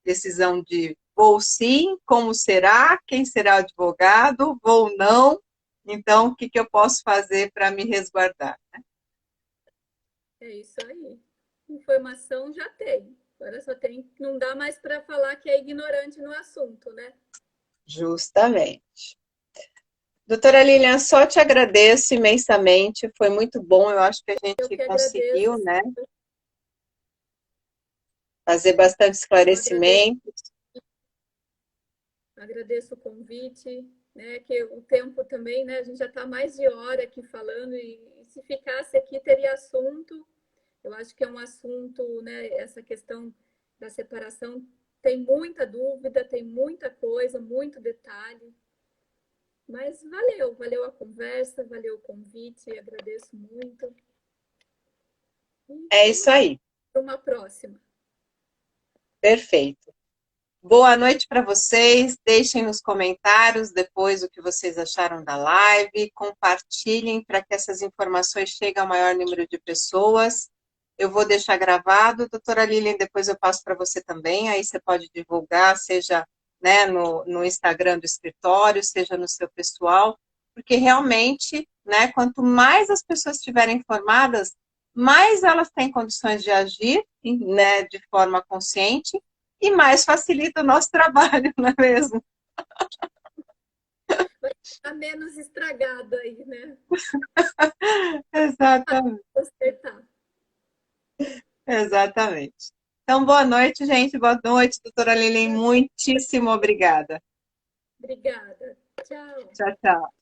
Decisão de vou sim, como será, quem será o advogado, vou não, então o que eu posso fazer para me resguardar? Né? É isso aí. Informação já tem. Agora só tem, não dá mais para falar que é ignorante no assunto, né? Justamente. Doutora Lilian, só te agradeço imensamente, foi muito bom, eu acho que a Eu gente que conseguiu, agradeço, né, fazer bastante agradeço, esclarecimento. agradeço o convite, né? Que o tempo também, né? A gente já está mais de hora aqui falando e se ficasse aqui teria assunto. Eu acho que é um assunto, né? Essa questão da separação tem muita dúvida, tem muita coisa, muito detalhe. Mas valeu a conversa, valeu o convite, agradeço muito. É isso aí, Para uma próxima. perfeito. Boa noite para vocês. Deixem nos comentários depois o que vocês acharam da live. Compartilhem para que essas informações cheguem ao maior número de pessoas. Eu vou deixar gravado. Doutora Lilian, depois eu passo para você também. Aí você pode divulgar, seja, né, no Instagram do escritório, seja no seu pessoal. Porque realmente, né, quanto mais as pessoas estiverem informadas, mais elas têm condições de agir, né, de forma consciente e mais facilita o nosso trabalho, não é mesmo? Vai ficar menos estragado aí, né? Exatamente. Consertar. Exatamente. Então, boa noite, gente. Boa noite, doutora Lilian. Muitíssimo obrigada. Obrigada. Tchau. Tchau, tchau.